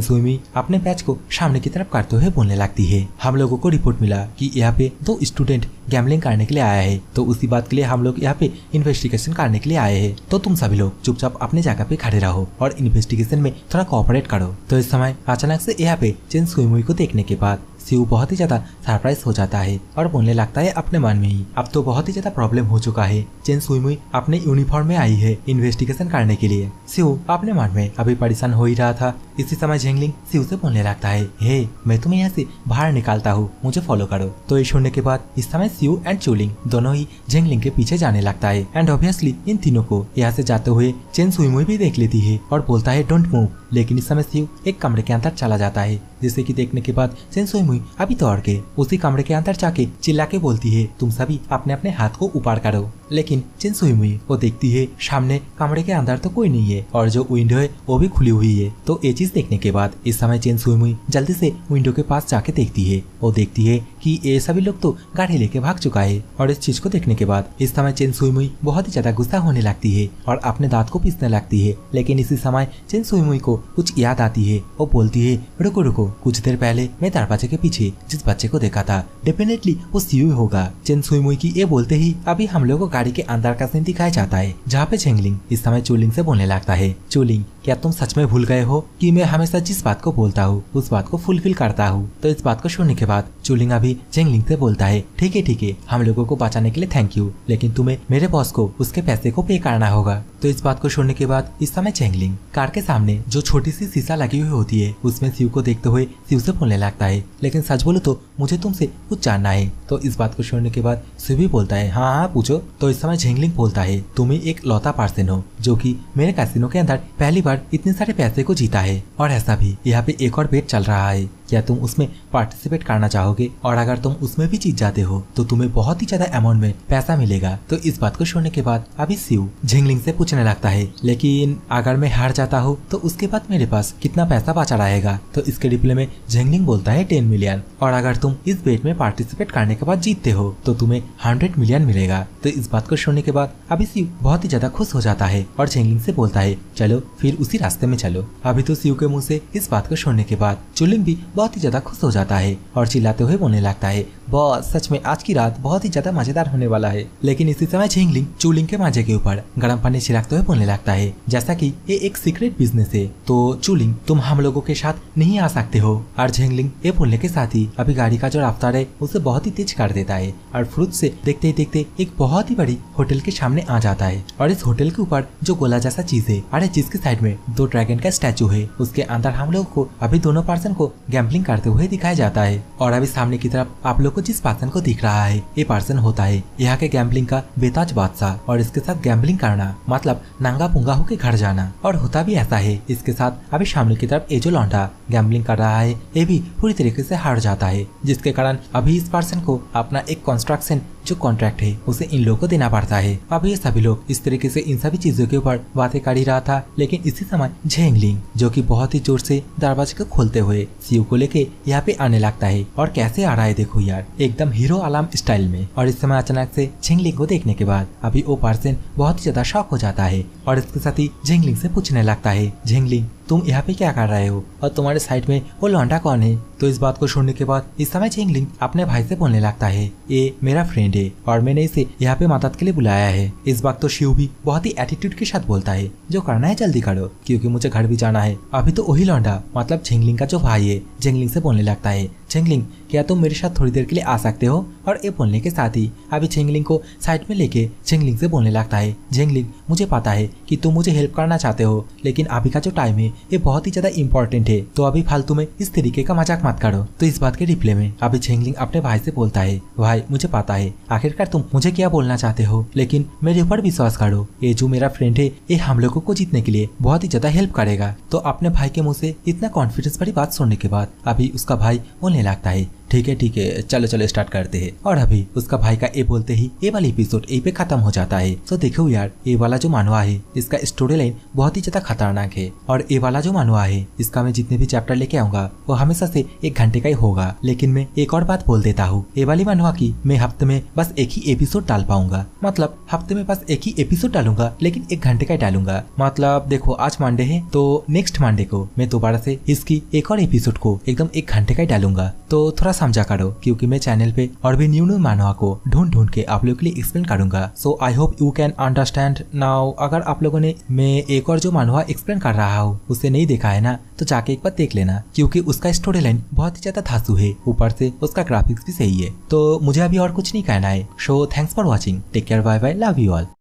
सुई अपने बैच को सामने की तरफ करते हुए बोलने लगती है हम लोगों को रिपोर्ट मिला कि यहाँ पे 2 स्टूडेंट गैम्बलिंग करने के लिए आया है, तो उसी बात के लिए हम लोग यहाँ पे इन्वेस्टिगेशन करने के लिए आए हैं। तो तुम सभी लोग चुपचाप अपने जगह पे खड़े रहो और इन्वेस्टिगेशन में थोड़ा कोऑपरेट करो। तो इस समय अचानक से यहाँ पे चेन सुई को देखने के बाद शिव बहुत ही ज्यादा सरप्राइज हो जाता है और बोलने लगता है अपने मन में ही अब तो बहुत ही ज्यादा प्रॉब्लम हो चुका है, चेन सुई अपने यूनिफॉर्म में आई है इन्वेस्टिगेशन करने के लिए। शिव अपने मन में अभी परेशान हो ही रहा था। इसी समय झेंगलिंग शिव से बोलने लगता है हे मैं तुम्हें यहाँ से बाहर निकालता हूँ, मुझे फॉलो करो। तो ये सुनने के बाद इस समय शिव एंड चूलिंग दोनों ही झेंगलिंग के पीछे जाने लगता है एंड ऑब्वियसली इन तीनों को यहाँ से जाते हुए चेन सुई भी देख लेती है और बोलता है डोंट मूव। लेकिन इस समय शिव एक कमरे के अंदर चला जाता है जिसे कि देखने के बाद चेन सुई अभी दौड़ के उसी कमरे के अंदर जाके चिल्ला के बोलती है तुम सभी अपने अपने हाथ को ऊपर करो। लेकिन चेन सुई वो देखती है सामने कमरे के अंदर तो कोई नहीं है और जो विंडो है वो भी खुली हुई है। तो ये चीज देखने के बाद इस समय चेन सुई जल्दी से विंडो के पास जाके देखती है। वो देखती है कि ये सभी लोग तो गाड़ी लेके भाग चुका है और इस चीज को देखने के बाद इस समय चेन सुई बहुत ही ज्यादा गुस्सा होने लगती है और अपने दांत को पीसने लगती है। लेकिन इसी समय चेन सुई को कुछ याद आती है। वो बोलती है रुको रुको, कुछ देर पहले मैं दरवाजे के पीछे जिस बच्चे को देखा था डेफिनेटली वो शिव होगा। चेन सुई की ये बोलते ही अभी हम लोग को गाड़ी के अंदर का सीन दिखाया जाता है जहाँ पे झेंगलिंग इस समय चूलिंग से बोलने लगता है चूलिंग क्या तुम सच में भूल गए हो कि मैं हमेशा जिस बात को बोलता हूँ उस बात को फुलफिल करता हूँ। तो इस बात को सुनने के बाद चूलिंग अभी झेंगलिंग से बोलता है ठीक है हम लोगों को बचाने के लिए थैंक यू, लेकिन तुम्हें मेरे बॉस को उसके पैसे को पे करना होगा। तो इस बात को सुनने के बाद इस समय झेंगलिंग कार के सामने जो छोटी सी शीशा लगी हुई होती है उसमें शिव को देखते हुए शिव से बोलने लगता है लेकिन सच बोलो तो मुझे तुमसे कुछ जानना है। तो इस बात को सुनने के बाद शिव भी बोलता है हाँ पूछो। तो इस समय झेंगलिंग बोलता है तुम एक लौता पर्सन हो जो कि मेरे कैसीनो के अंदर पहली बार इतने सारे पैसे को जीता है और ऐसा भी यहाँ पे एक और बेट चल रहा है क्या तुम उसमें पार्टिसिपेट करना चाहोगे, और अगर तुम उसमें भी जीत जाते हो तो तुम्हें बहुत ही ज्यादा अमाउंट में पैसा मिलेगा। तो इस बात को सुनने के बाद अभी शिव झिंगलिंग से पूछने लगता है, लेकिन अगर मैं हार जाता हूँ तो उसके बाद मेरे पास कितना पैसा बचा रहेगा। तो इसके रिप्लाई में झिंगलिंग बोलता है 10 मिलियन, और अगर तुम इस बेट में पार्टिसिपेट करने के बाद जीतते हो तो तुम्हें 100 मिलियन मिलेगा। तो इस बात को सुनने के बाद अभी शिव बहुत ही ज्यादा खुश हो जाता है और झिंगलिंग से बोलता है, चलो फिर उसी रास्ते में चलो। अभी तो शिव के मुंह से इस बात को सुनने के बाद चुलिंग भी बहुत ही ज्यादा खुश हो जाता है और चिल्लाते हुए बोलने लगता है, बॉस सच में आज की रात बहुत ही ज्यादा मजेदार होने वाला है। लेकिन इसी समय झिंगलिंग चुलिंग के मांझे के ऊपर गर्म पानी छिड़कते हुए बोलने लगता है, जैसा कि ये एक सीक्रेट बिजनेस है तो चुलिंग तुम हम लोगों के साथ नहीं आ सकते हो। और झिंगलिंग ये बोलने के साथ ही अभी गाड़ी का जो रफ्तार है उसे बहुत ही तेज कर देता है और फ्रूट से देखते ही देखते एक बहुत ही बड़ी होटल के सामने आ जाता है। और इस होटल के ऊपर जो गोला जैसा चीज है, अरे जिसके साइड में 2 ड्रैगन का स्टैचू है, उसके अंदर हम लोग को अभी दोनों पर्सन को गैम्बलिंग करते हुए दिखाया जाता है। और अभी सामने की तरफ आप लोग को जिस पर्सन को दिख रहा है, ये पर्सन होता है यहाँ के गैम्बलिंग का बेताज बादशाह। और इसके साथ गैम्बलिंग करना मतलब नंगा पुंगा होके घर जाना। और होता भी ऐसा है, इसके साथ अभी सामने की तरफ ये जो लौंडा गैम्बलिंग कर रहा है ये भी पूरी तरीके से हार जाता है, जिसके कारण अभी इस पर्सन को अपना एक कंस्ट्रक्शन जो कॉन्ट्रैक्ट है उसे इन लोगों को देना पड़ता है। अब ये सभी लोग इस तरीके से इन सभी चीजों के ऊपर बातें कर ही रहा था, लेकिन इसी समय झिंगलिंग जो कि बहुत ही जोर से दरवाजे को खोलते हुए शिव को लेके यहाँ पे आने लगता है। और कैसे आ रहा है देखो यार, एकदम हीरो आलम स्टाइल में। और इस समय अचानक से झिंगलिंग को देखने के बाद अभी वो पर्सन बहुत ही ज्यादा शॉक हो जाता है और इसके साथ ही झिंगलिंग से पूछने लगता है, झिंगलिंग तुम यहाँ पे क्या कर रहे हो और तुम्हारे साइड में वो लौंडा कौन है। तो इस बात को सुनने के बाद इस समय झिंगलिंग अपने भाई से बोलने लगता है, ये मेरा फ्रेंड है और मैंने इसे यहाँ पे मदद के लिए बुलाया है। इस बात तो शिव भी बहुत ही एटीट्यूड के साथ बोलता है, जो करना है जल्दी करो क्योंकि मुझे घर भी जाना है। अभी तो वही लौंडा मतलब झिंगलिंग का जो भाई है झिंगलिंग से बोलने लगता है, झिंगलिंग क्या तुम मेरे साथ थोड़ी देर के लिए आ सकते हो। और ये बोलने के साथ ही अभी झिंगलिंग को साइड में लेके झिंगलिंग से बोलने लगता है, झिंगलिंग मुझे पता है कि तुम मुझे हेल्प करना चाहते हो, लेकिन अभी का जो टाइम है ये बहुत ही ज्यादा इंपॉर्टेंट है, तो अभी फालतू में इस तरीके का मजाक मत करो। तो इस बात के रिप्लाई में अभी झिंगलिंग अपने भाई से बोलता है, भाई मुझे पता है आखिरकार तुम मुझे क्या बोलना चाहते हो, लेकिन मेरे ऊपर विश्वास करो, ये जो मेरा फ्रेंड है ये हम लोगों को जीतने के लिए बहुत ही ज्यादा हेल्प करेगा। तो अपने भाई के मुंह से इतना कॉन्फिडेंस भरी बात सुनने के बाद अभी उसका भाई बोलने लगता है, ठीक है चलो चलो स्टार्ट करते हैं। और अभी उसका भाई का ये बोलते ही ये वाला एपिसोड यहीं पे खत्म हो जाता है। तो देखो यार, ये वाला जो मानवा है इसका स्टोरी लाइन बहुत ही ज्यादा खतरनाक है, और ये वाला जो मानवा है इसका मैं जितने भी चैप्टर लेके आऊंगा वो हमेशा से 1 घंटे का ही होगा। लेकिन मैं एक और बात बोल देता हूँ, ये वाली मानवा की मैं हफ्ते में बस एक ही एपिसोड डाल पाऊंगा, मतलब हफ्ते में बस एक ही एपिसोड डालूंगा, लेकिन 1 घंटे का ही डालूंगा। मतलब देखो आज मंडे है तो नेक्स्ट मंडे को मैं दोबारा से इसकी एक और एपिसोड को एकदम 1 घंटे का ही डालूंगा। तो थोड़ा समझा करो क्योंकि मैं चैनल पे और भी न्यू मानवा को ढूंढ के आप लोगों के लिए एक्सप्लेन करूंगा। So I hope you can understand now. अगर आप लोगों ने मैं एक और जो मानवा एक्सप्लेन कर रहा हूँ उसे नहीं देखा है ना, तो जाके एक बार देख लेना, क्योंकि उसका स्टोरी लाइन बहुत ही ज्यादा धांसू है, ऊपर से उसका ग्राफिक्स भी सही है। तो मुझे अभी और कुछ नहीं कहना है। So thanks for watching, take care, bye bye, love you all.